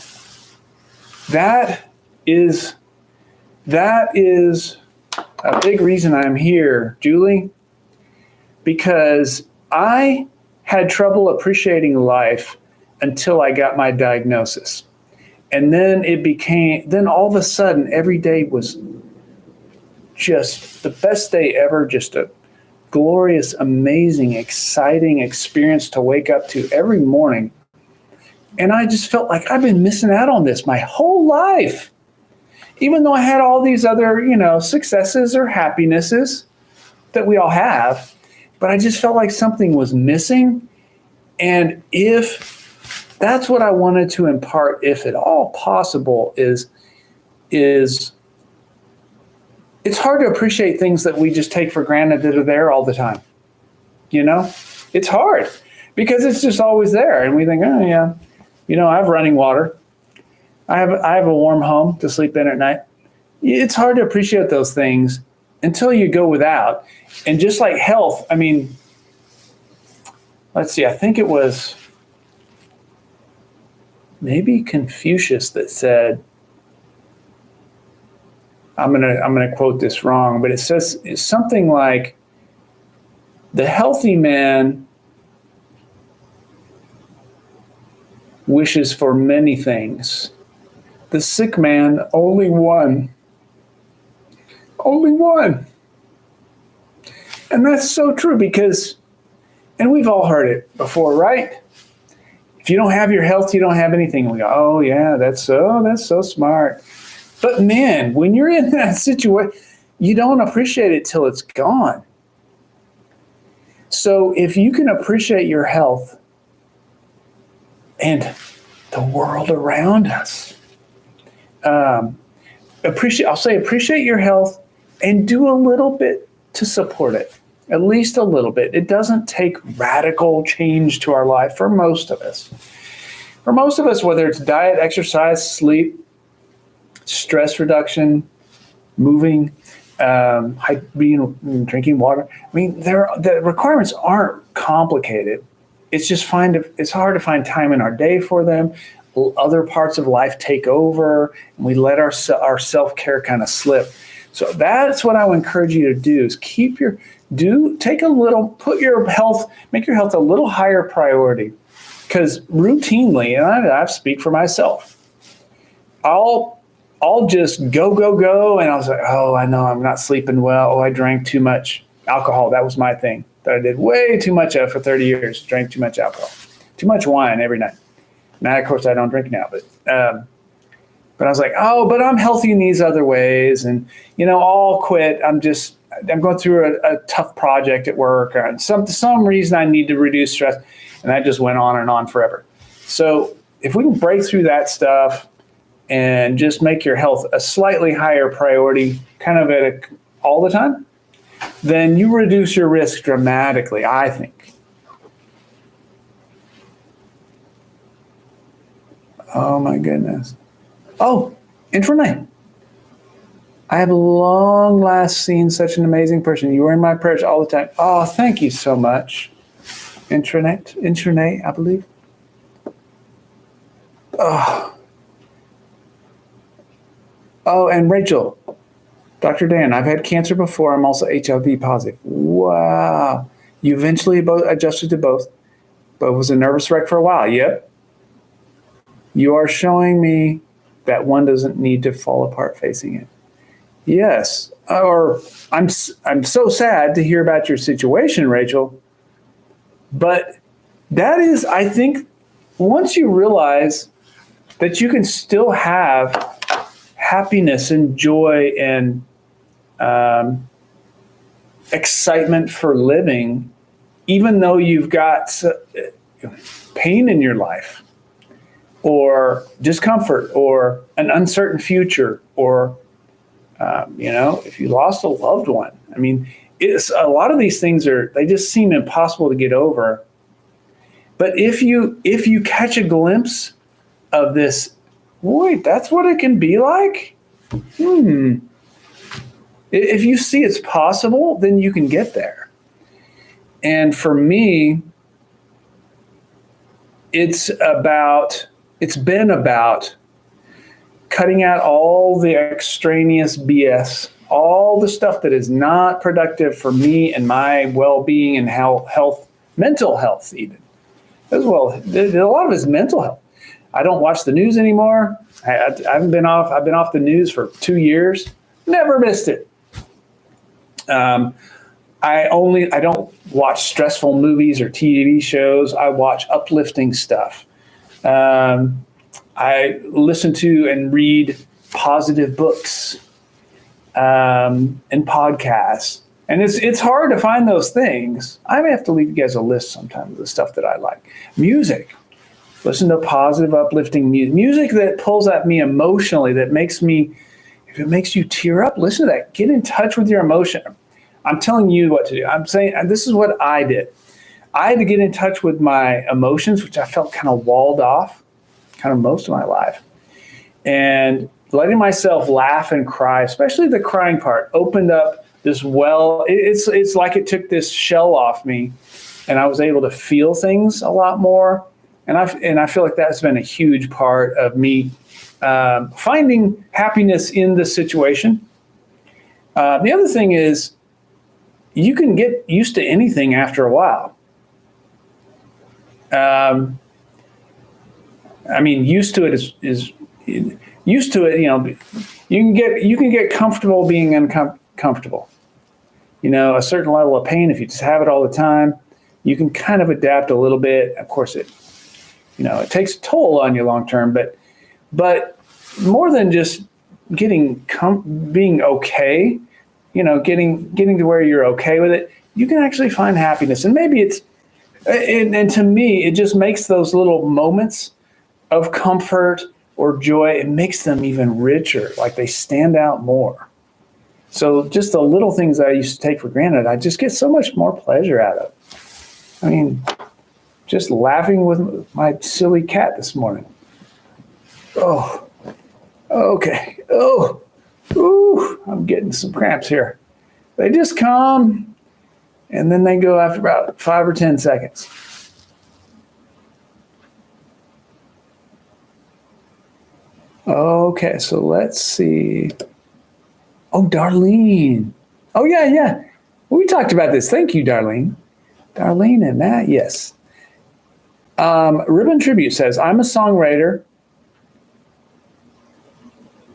That is a big reason I'm here, Julie, because I had trouble appreciating life until I got my diagnosis. And then then all of a sudden, every day was just the best day ever, just a glorious, amazing, exciting experience to wake up to every morning. And I just felt like I've been missing out on this my whole life. Even though I had all these other, successes or happinesses that we all have, but I just felt like something was missing. And if that's what I wanted to impart, if at all possible, is it's hard to appreciate things that we just take for granted that are there all the time. It's hard because it's just always there. And we think, oh yeah, I have running water. I have a warm home to sleep in at night. It's hard to appreciate those things until you go without. And just like health, I mean, let's see, I think it was maybe Confucius that said, I'm gonna quote this wrong, but it says it's something like, the healthy man wishes for many things. The sick man, only one. Only one. And that's so true because, and we've all heard it before, right? If you don't have your health, you don't have anything. We go, oh yeah, that's so smart. But man, when you're in that situation, you don't appreciate it till it's gone. So if you can appreciate your health and the world around us, appreciate your health and do a little bit to support it, at least a little bit. It doesn't take radical change to our life for most of us. For most of us, whether it's diet, exercise, sleep, stress reduction, moving, drinking water. I mean, the requirements aren't complicated. It's just it's hard to find time in our day for them. Other parts of life take over, and we let our self-care kind of slip. So that's what I would encourage you to do: is make your health a little higher priority. Because routinely, and I speak for myself, I'll just go, and I was like, oh, I know I'm not sleeping well. Oh, I drank too much alcohol. That was my thing that I did way too much of for 30 years. Drank too much alcohol, too much wine every night. Now, of course, I don't drink now, but I was like, oh, but I'm healthy in these other ways, and I'll quit. I'm going through a tough project at work, or some reason I need to reduce stress, and that just went on and on forever. So if we can break through that stuff and just make your health a slightly higher priority, kind of all the time, then you reduce your risk dramatically, I think. Oh my goodness. Oh, and Renee. I have long last seen such an amazing person. You were in my prayers all the time. Oh, thank you so much. Intranet, I believe. Oh, and Rachel, Dr. Dan, I've had cancer before. I'm also HIV positive. Wow. You eventually adjusted to both, but was a nervous wreck for a while. Yep. You are showing me that one doesn't need to fall apart facing it. Yes. Or I'm so sad to hear about your situation, Rachel. But that is, I think, once you realize that you can still have happiness and joy and excitement for living, even though you've got pain in your life, or discomfort, or an uncertain future, or if you lost a loved one. I mean, it's a lot of these things they just seem impossible to get over. But if you catch a glimpse of this, wait, that's what it can be like? If you see it's possible, then you can get there. And for me, it's been about cutting out all the extraneous BS, all the stuff that is not productive for me and my well-being and health, mental health even, as well. A lot of it's mental health. I don't watch the news anymore. I've been off the news for 2 years. Never missed it. I don't watch stressful movies or TV shows. I watch uplifting stuff. I listen to and read positive books and podcasts. And it's hard to find those things. I may have to leave you guys a list sometime of the stuff that I like. Music. Listen to positive, uplifting music. Music that pulls at me emotionally, that makes me If it makes you tear up, listen to that. Get in touch with your emotion. I'm telling you what to do. I'm saying, and this is what I did. I had to get in touch with my emotions, which I felt kind of walled off kind of most of my life. And letting myself laugh and cry, especially the crying part, opened up this well. It's like it took this shell off me, and I was able to feel things a lot more. And I feel like that's been a huge part of me finding happiness in the situation. The other thing is, you can get used to anything after a while. I mean, used to it is used to it. You know, you can get comfortable being uncomfortable. You know, a certain level of pain, if you just have it all the time, you can kind of adapt a little bit. Of course, it takes a toll on you long term, but more than just being okay, getting to where you're okay with it, you can actually find happiness. And maybe and to me, it just makes those little moments of comfort or joy, it makes them even richer, like they stand out more. So just the little things that I used to take for granted, I just get so much more pleasure out of. I mean, just laughing with my silly cat this morning. Oh, okay. Oh, ooh, I'm getting some cramps here. They just come, and then they go after about 5 or 10 seconds. Okay, so let's see. Oh, Darlene. Oh, yeah. We talked about this. Thank you, Darlene. Darlene and Matt, yes. Ribbon Tribute says, I'm a songwriter.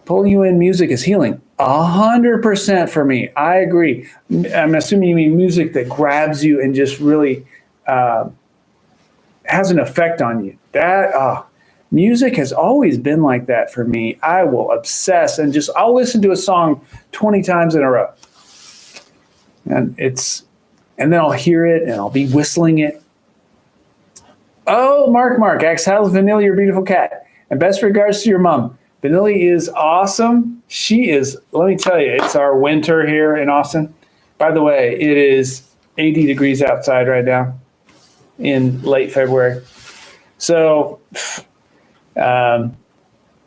Pulling you in music is healing. 100% for me. I agree. I'm assuming you mean music that grabs you and just really has an effect on you. Music has always been like that for me. I will obsess and I'll listen to a song 20 times in a row. And then I'll hear it and I'll be whistling it. Oh, Mark asks, how's Vanilla, your beautiful cat? And best regards to your mom. Vanilla is awesome. She is, let me tell you, it's our winter here in Austin. By the way, it is 80 degrees outside right now in late February. So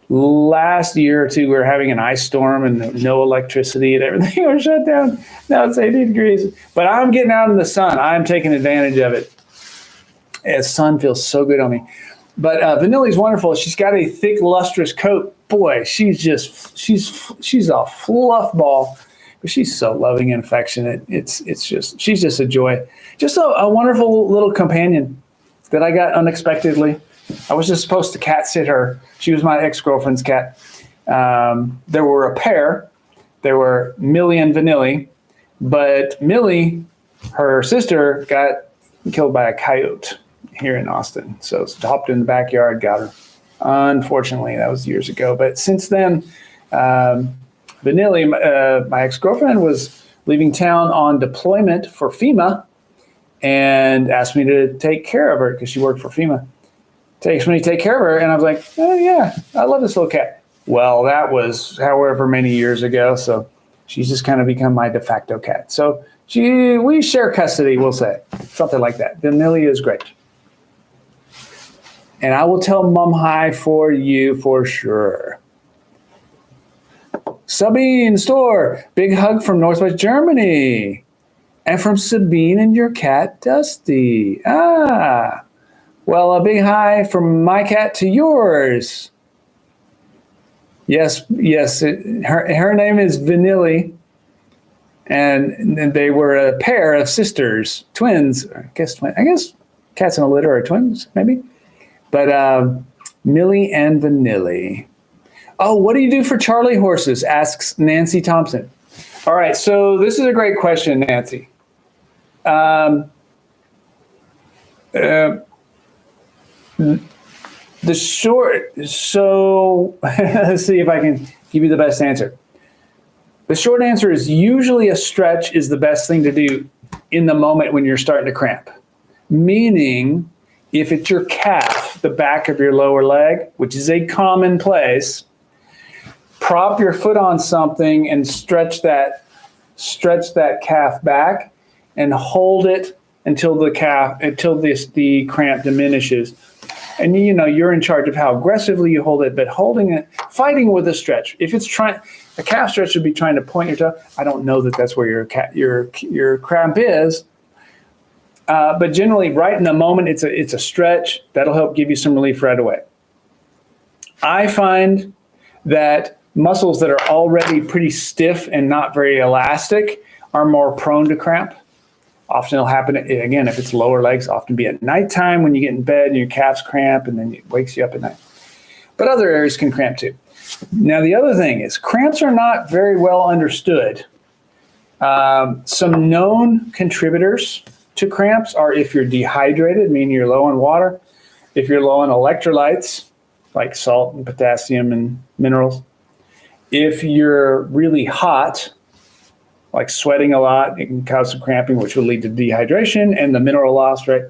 last year or two, we were having an ice storm and no electricity and everything was shut down. Now it's 80 degrees. But I'm getting out in the sun. I'm taking advantage of it. The sun feels so good on me. But Vanilla's wonderful. She's got a thick, lustrous coat. Boy, she's a fluff ball. But she's so loving and affectionate. She's just a joy. Just a wonderful little companion that I got unexpectedly. I was just supposed to cat sit her. She was my ex-girlfriend's cat. There were a pair. There were Millie and Vanilla. But Millie, her sister, got killed by a coyote here in Austin. So hopped in the backyard, got her. Unfortunately, that was years ago. But since then, Vanilla, my ex-girlfriend, was leaving town on deployment for FEMA and asked me to take care of her because she worked for FEMA. Takes me to take care of her, and I was like, oh, yeah, I love this little cat. Well, that was however many years ago, so she's just kind of become my de facto cat. So we share custody, we'll say, something like that. Vanilla is great. And I will tell Mom hi for you for sure. Sabine store, big hug from Northwest Germany. And from Sabine and your cat, Dusty. Well, a big hi from my cat to yours. Yes. Her name is Vanilla, and they were a pair of sisters, twins. I guess cats in a litter are twins, maybe. But Millie and Vanilla. Oh, what do you do for Charlie horses? Asks Nancy Thompson. All right, so this is a great question, Nancy. Let's see if I can give you the best answer. The short answer is usually a stretch is the best thing to do in the moment when you're starting to cramp. Meaning, if it's your calf, the back of your lower leg, which is a common place, prop your foot on something and stretch that calf back and hold it until the cramp diminishes. And you're in charge of how aggressively you hold it, but fighting with a stretch. If it's a calf stretch would be trying to point your toe. I don't know that that's where your cramp is. But generally, right in the moment, it's a stretch. That'll help give you some relief right away. I find that muscles that are already pretty stiff and not very elastic are more prone to cramp. Often it'll happen, again, if it's lower legs, often be at nighttime when you get in bed and your calves cramp and then it wakes you up at night. But other areas can cramp too. Now, the other thing is cramps are not very well understood. Some known contributors to cramps are if you're dehydrated, meaning you're low on water, if you're low on electrolytes, like salt and potassium and minerals, if you're really hot, like sweating a lot, it can cause some cramping, which will lead to dehydration and the mineral loss, right?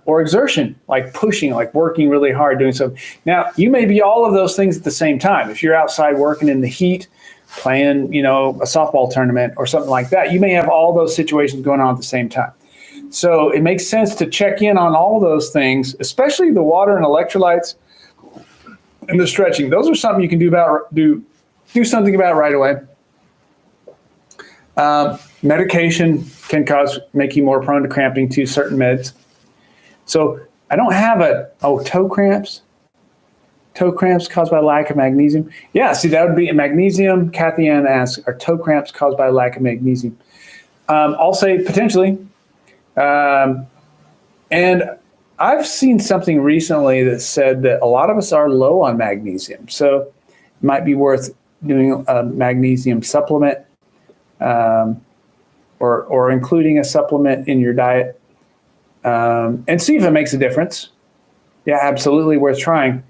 Or exertion, like pushing, like working really hard, doing something. Now, you may be all of those things at the same time. If you're outside working in the heat, playing, a softball tournament or something like that, you may have all those situations going on at the same time. So it makes sense to check in on all those things, especially the water and electrolytes and the stretching. Those are something you can do something about right away. Medication can make you more prone to cramping to certain meds. So I don't have toe cramps. Toe cramps caused by lack of magnesium. Yeah, see, that would be magnesium. Kathy Ann asks, are toe cramps caused by lack of magnesium? I'll say potentially. And I've seen something recently that said that a lot of us are low on magnesium. So it might be worth doing a magnesium supplement. Or including a supplement in your diet, and see if it makes a difference. Yeah, absolutely worth trying.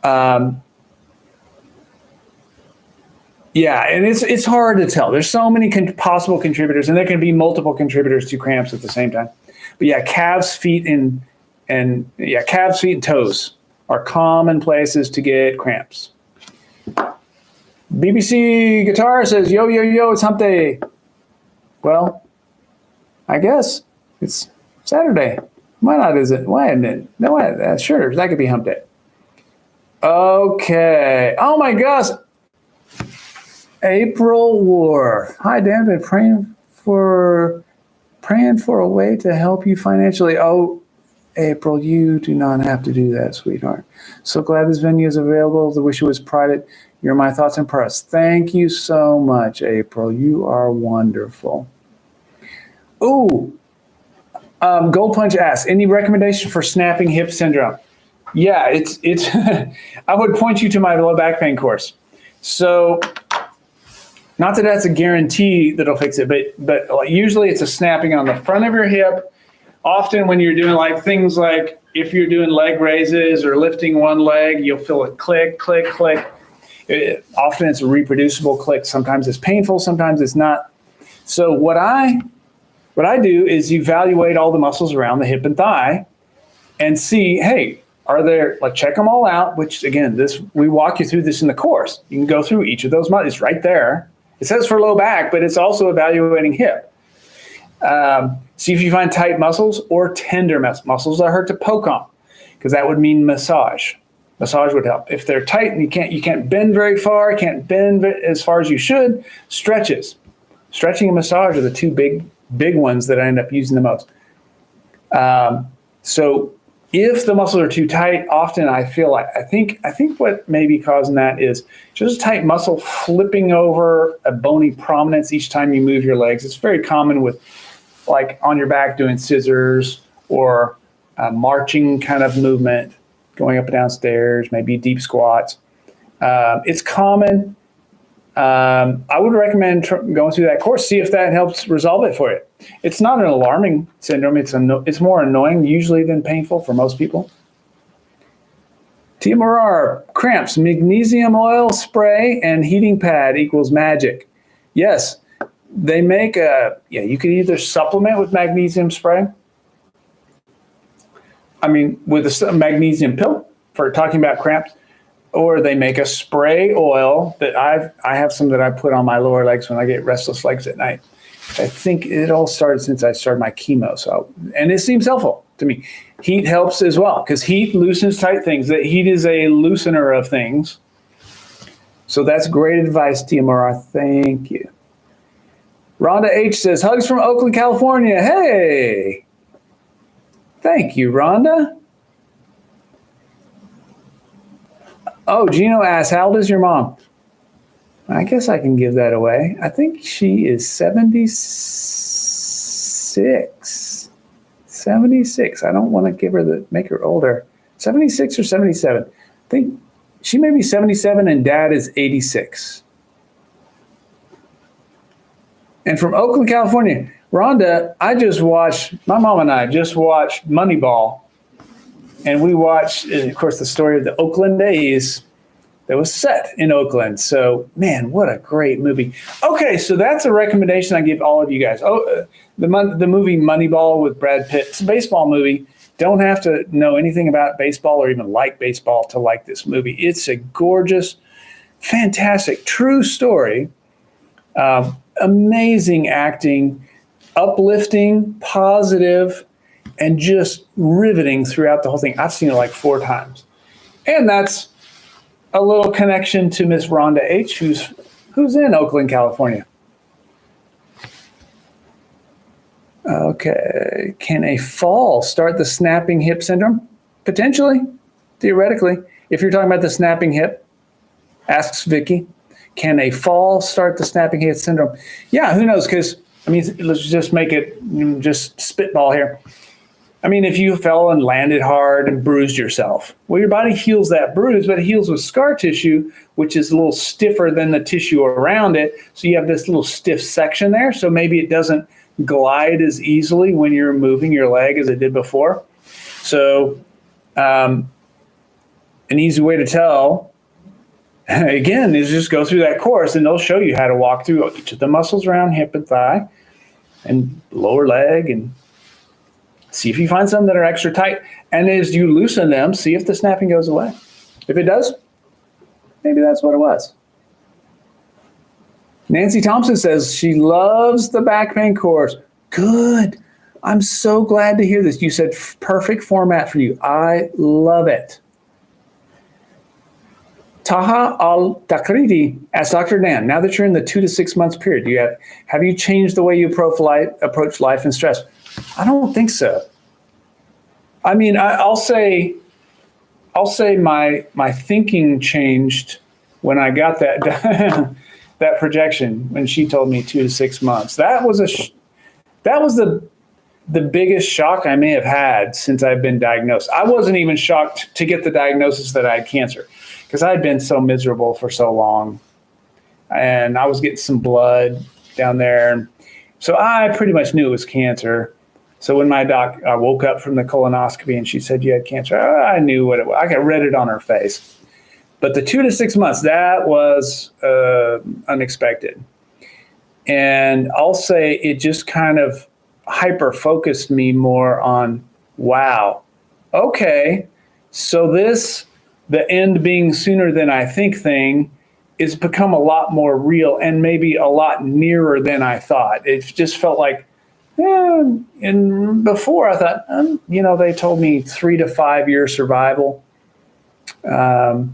Yeah, and it's hard to tell. There's so many possible contributors, and there can be multiple contributors to cramps at the same time. But yeah, calves, feet, and toes are common places to get cramps. BBC Guitar says, yo, it's hump day. Well, I guess it's Saturday. Why not is it? Why isn't it? No, sure, that could be hump day. Okay. Oh my gosh. April War. Hi, Dan. Been praying for a way to help you financially. Oh, April, you do not have to do that, sweetheart. So glad this venue is available. I wish it was private. You're my thoughts and prayers. Thank you so much, April. You are wonderful. Ooh, Gold Punch asks, any recommendation for snapping hip syndrome? Yeah, it's. I would point you to my low back pain course. So, not that that's a guarantee that'll fix it, but usually it's a snapping on the front of your hip. Often when you're doing things like if you're doing leg raises or lifting one leg, you'll feel it click, click, click. Often it's a reproducible click. Sometimes it's painful, sometimes it's not. So what I do is evaluate all the muscles around the hip and thigh and see, hey, are there, check them all out, which again, we walk you through this in the course. You can go through each of those muscles. It's right there. It says for low back, but it's also evaluating hip. See if you find tight muscles or tender muscles that hurt to poke on, because that would mean massage. Massage would help. If they're tight and you can't bend very far, can't bend as far as you should, stretches. Stretching and massage are the two big ones that I end up using the most. So if the muscles are too tight, often I think what may be causing that is just a tight muscle flipping over a bony prominence each time you move your legs. It's very common with on your back doing scissors or marching kind of movement, going up and down stairs, maybe deep squats. It's common. I would recommend going through that course, see if that helps resolve it for you. It's not an alarming syndrome. It's more annoying usually than painful for most people. TMRR, cramps, magnesium oil spray and heating pad equals magic. Yes, they make you can either supplement with magnesium spray. With a magnesium pill for talking about cramps. or they make a spray oil that I have some that I put on my lower legs when I get restless legs at night. I think it all started since I started my chemo. And it seems helpful to me. Heat helps as well because heat loosens tight things. That heat is a loosener of things. So that's great advice, Tiamara. Thank you. Rhonda H says, hugs from Oakland, California. Hey. Thank you, Rhonda. Oh, Gino asks, how old is your mom? I guess I can give that away. I think she is 76. 76. I don't want to make her older. 76 or 77. I think she may be 77 and dad is 86. And from Oakland, California, Rhonda, my mom and I just watched Moneyball. And we watched, of course, the story of the Oakland A's that was set in Oakland. So, man, what a great movie. Okay, so that's a recommendation I give all of you guys. The movie Moneyball with Brad Pitt. It's a baseball movie. Don't have to know anything about baseball or even like baseball to like this movie. It's a gorgeous, fantastic, true story. Amazing acting, uplifting, positive, and just riveting throughout the whole thing. I've seen it like 4 times. And that's a little connection to Miss Rhonda H., who's in Oakland, California. Okay. Can a fall start the snapping hip syndrome? Potentially, theoretically. If you're talking about the snapping hip, asks Vicky. Can a fall start the snapping hip syndrome? Yeah, who knows? Because, let's just make it, just spitball here. If you fell and landed hard and bruised yourself, well, your body heals that bruise, but it heals with scar tissue, which is a little stiffer than the tissue around it. So you have this little stiff section there. So maybe it doesn't glide as easily when you're moving your leg as it did before. So an easy way to tell, again, is just go through that course and they'll show you how to walk through each of the muscles around hip and thigh and lower leg and see if you find some that are extra tight. And as you loosen them, see if the snapping goes away. If it does, maybe that's what it was. Nancy Thompson says she loves the back pain course. Good. I'm so glad to hear this. You said perfect format for you. I love it. Taha Al-Takriti asks Dr. Dan, now that you're in the 2 to 6 months period, have you changed the way you approach life and stress? I don't think so. I'll say my thinking changed when I got that that projection when she told me 2 to 6 months. That was the biggest shock I may have had since I've been diagnosed. I wasn't even shocked to get the diagnosis that I had cancer because I had been so miserable for so long, and I was getting some blood down there, so I pretty much knew it was cancer. So when I woke up from the colonoscopy and she said you had cancer, I knew what it was. I read it on her face. But the 2 to 6 months, that was unexpected. And I'll say it just kind of hyper-focused me more on, wow, okay, so the end being sooner than I think thing is become a lot more real and maybe a lot nearer than I thought. It just felt like, and before I thought, they told me 3 to 5 year survival. I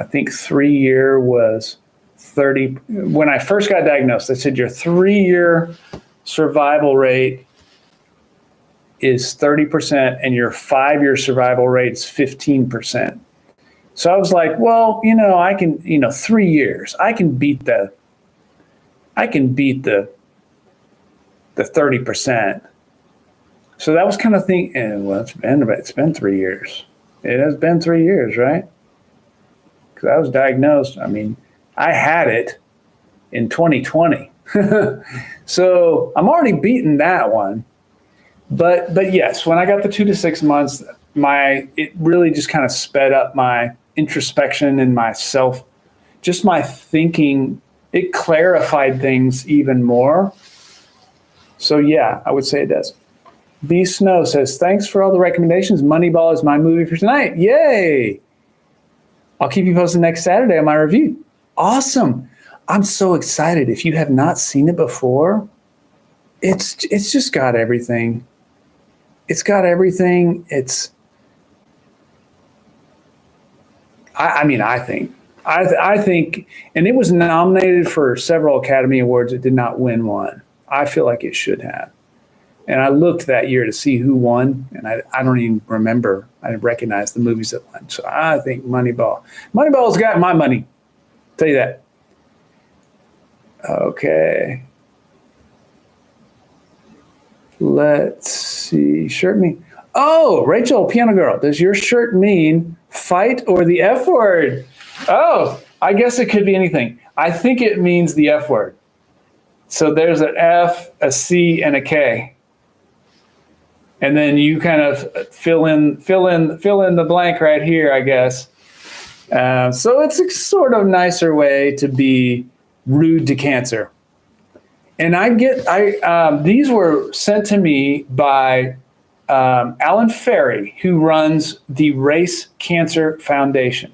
think 3-year was 30. When I first got diagnosed, they said your 3-year survival rate is 30% and your 5-year survival rate is 15%. So I was like, well, I can, 3 years, I can beat the 30%. So that was kind of thinking, well, it's been 3 years. It has been 3 years, right? Because I was diagnosed. I had it in 2020. So I'm already beaten that one. But yes, when I got the 2 to 6 months, it really just kind of sped up my introspection and myself, just my thinking. It clarified things even more. So yeah, I would say it does. B Snow says, thanks for all the recommendations. Moneyball is my movie for tonight. Yay! I'll keep you posted next Saturday on my review. Awesome. I'm so excited. If you have not seen it before, it's just got everything. It's got everything. I think, and it was nominated for several Academy Awards. It did not win one. I feel like it should have. And I looked that year to see who won, and I don't even remember. I didn't recognize the movies that won. So I think Moneyball. Moneyball's got my money. I'll tell you that. Okay. Let's see. Shirt mean. Oh, Rachel, Piano Girl. Does your shirt mean fight or the F word? Oh, I guess it could be anything. I think it means the F word. So there's an F, a C, and a K. And then you kind of fill in the blank right here, I guess. So it's a sort of nicer way to be rude to cancer. And these were sent to me by Alan Ferry, who runs the Race Cancer Foundation.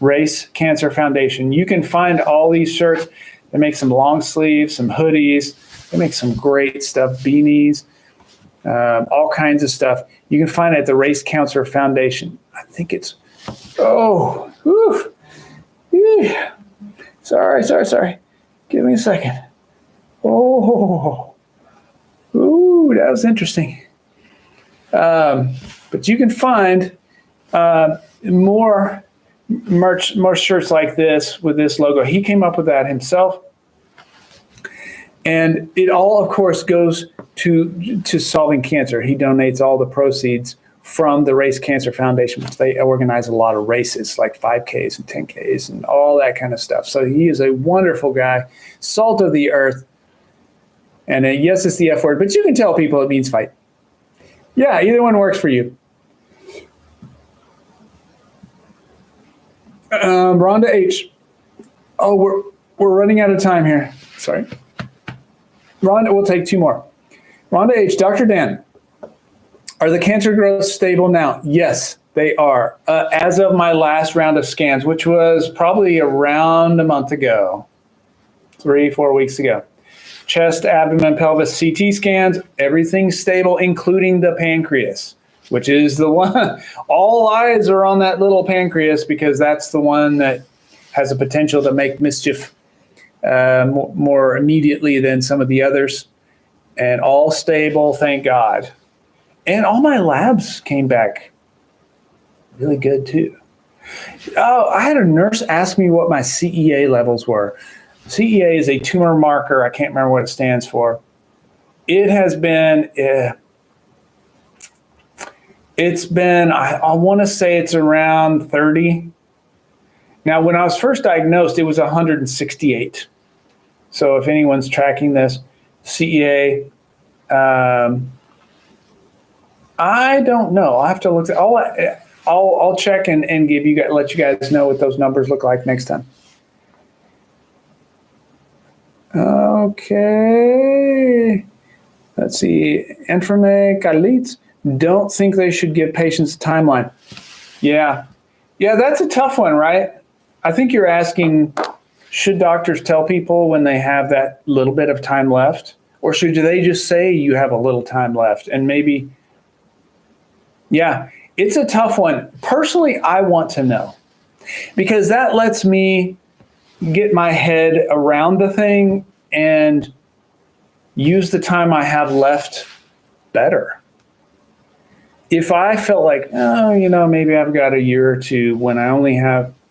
Race Cancer Foundation. You can find all these shirts. They make some long sleeves, some hoodies. They make some great stuff, beanies, all kinds of stuff. You can find it at the Race Cancer Foundation. I think it's, sorry. Give me a second. That was interesting. But you can find more merch, more shirts like this with this logo. He came up with that himself. And it all, of course, goes to solving cancer. He donates all the proceeds from the Race Cancer Foundation, which they organize a lot of races like 5Ks and 10Ks and all that kind of stuff. So he is a wonderful guy, salt of the earth. And yes, it's the F word, but you can tell people it means fight. Yeah, either one works for you. Rhonda H. Oh, we're running out of time here. Sorry. Rhonda, we'll take two more. Rhonda H. Dr. Dan, are the cancer growths stable now? Yes, they are. As of my last round of scans, which was probably around a month ago, 3-4 weeks ago. Chest, abdomen, pelvis, CT scans, everything's stable, including the pancreas, which is the one. All eyes are on that little pancreas because that's the one that has a potential to make mischief more immediately than some of the others. And all stable, thank God. And all my labs came back really good too. Oh, I had a nurse ask me what my CEA levels were. CEA is a tumor marker. I can't remember what it stands for. It has been, I want to say it's around 30. Now, when I was first diagnosed, it was 168. So if anyone's tracking this, CEA, I don't know. I'll have to look. I'll check and give you guys, let you guys know what those numbers look like next time. Okay. Let's see. Infirme Carlites. Don't think they should give patients a timeline. Yeah, that's a tough one, right? I think you're asking, should doctors tell people when they have that little bit of time left? Or should they just say you have a little time left? And maybe, yeah, it's a tough one. Personally, I want to know. Because that lets me get my head around the thing and use the time I have left better. If I felt like, maybe I've got a year or two when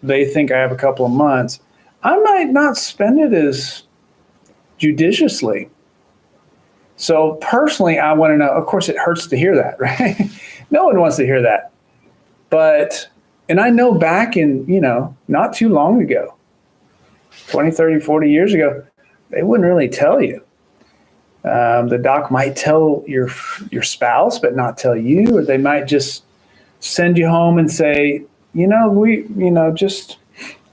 they think I have a couple of months, I might not spend it as judiciously. So personally, I want to know, of course, it hurts to hear that, right? No one wants to hear that. And I know back in, not too long ago, 20, 30, 40 years ago, they wouldn't really tell you. The doc might tell your spouse, but not tell you, or they might just send you home and say, just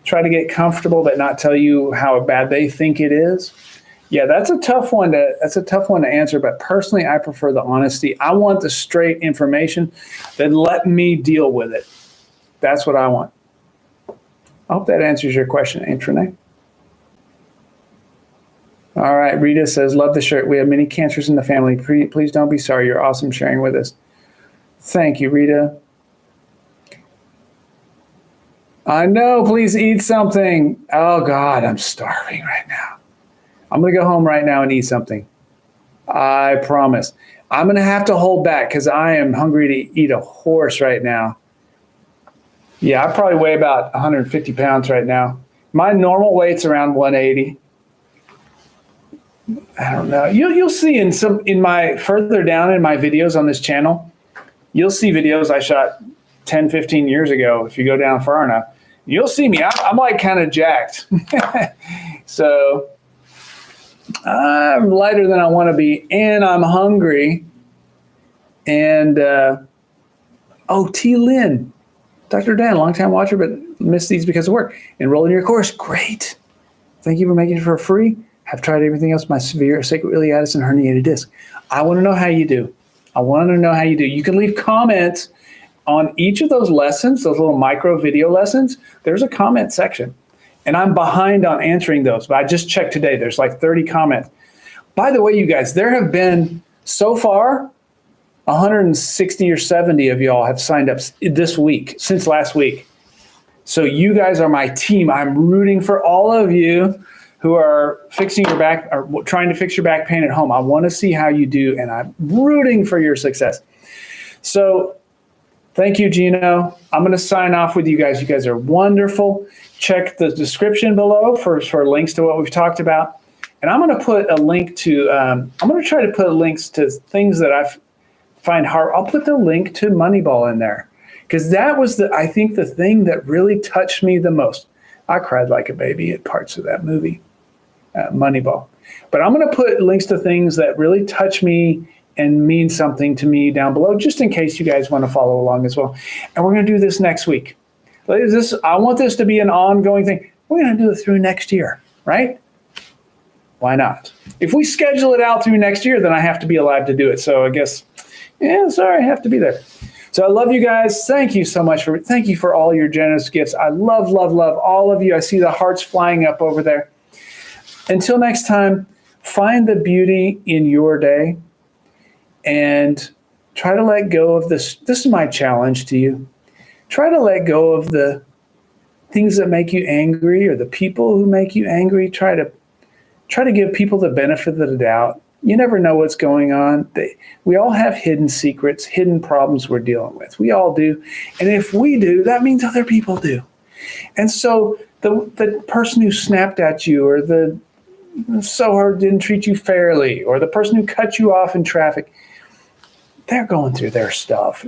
try to get comfortable, but not tell you how bad they think it is. Yeah, that's a tough one to answer. But personally, I prefer the honesty. I want the straight information. Then let me deal with it. That's what I want. I hope that answers your question, Aunt Renee. All right, Rita says, love the shirt. We have many cancers in the family. Please don't be sorry. You're awesome sharing with us. Thank you, Rita. I know, please eat something. Oh God, I'm starving right now. I'm gonna go home right now and eat something. I promise. I'm gonna have to hold back because I am hungry to eat a horse right now. Yeah, I probably weigh about 150 pounds right now. My normal weight's around 180. I don't know. You'll see in my further down in my videos on this channel, you'll see videos I shot 10, 15 years ago. If you go down far enough, you'll see me. I'm like kind of jacked. So I'm lighter than I want to be, and I'm hungry. And T. Lynn, Dr. Dan, longtime watcher, but missed these because of work. Enroll in your course. Great. Thank you for making it for free. Have tried everything else. My severe sacral iliacis and herniated disc. I want to know how you do. You can leave comments on each of those lessons, those little micro video lessons. There's a comment section. And I'm behind on answering those, but I just checked today. There's like 30 comments. By the way, you guys, there have been so far 160 or 70 of y'all have signed up this week, since last week. So you guys are my team. I'm rooting for all of you who are fixing your back or trying to fix your back pain at home. I want to see how you do, and I'm rooting for your success. So thank you, Gino. I'm going to sign off with you guys. You guys are wonderful. Check the description below for links to what we've talked about. And I'm going to put a link to, I'm going to try to put links to things that I find hard. I'll put the link to Moneyball in there because that was, I think, the thing that really touched me the most. I cried like a baby at parts of that movie, Moneyball. But I'm going to put links to things that really touch me and mean something to me down below, just in case you guys want to follow along as well. And we're going to do this next week. I want this to be an ongoing thing. We're going to do it through next year, right? Why not? If we schedule it out through next year, then I have to be alive to do it. So I guess, sorry, I have to be there. So I love you guys. Thank you so much thank you for all your generous gifts. I love, love, love all of you. I see the hearts flying up over there. Until next time, find the beauty in your day and try to let go of this. This is my challenge to you. Try to let go of the things that make you angry or the people who make you angry. Try to give people the benefit of the doubt. You never know what's going on. We all have hidden secrets, hidden problems we're dealing with. We all do. And if we do, that means other people do. And so the person who snapped at you or didn't treat you fairly or the person who cut you off in traffic, they're going through their stuff.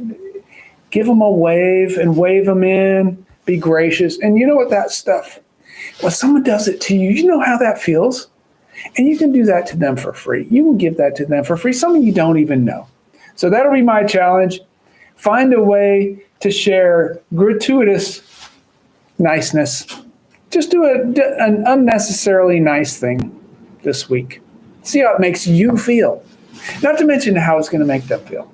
Give them a wave and wave them in. Be gracious. And you know what that stuff, when someone does it to you, you know how that feels. And you can do that to them for free. You can give that to them for free, someone you don't even know. So that'll be my challenge. Find a way to share gratuitous niceness. Just do an unnecessarily nice thing this week. See how it makes you feel. Not to mention how it's going to make them feel.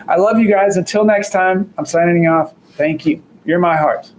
I love you guys. Until next time, I'm signing off. Thank you. You're my heart.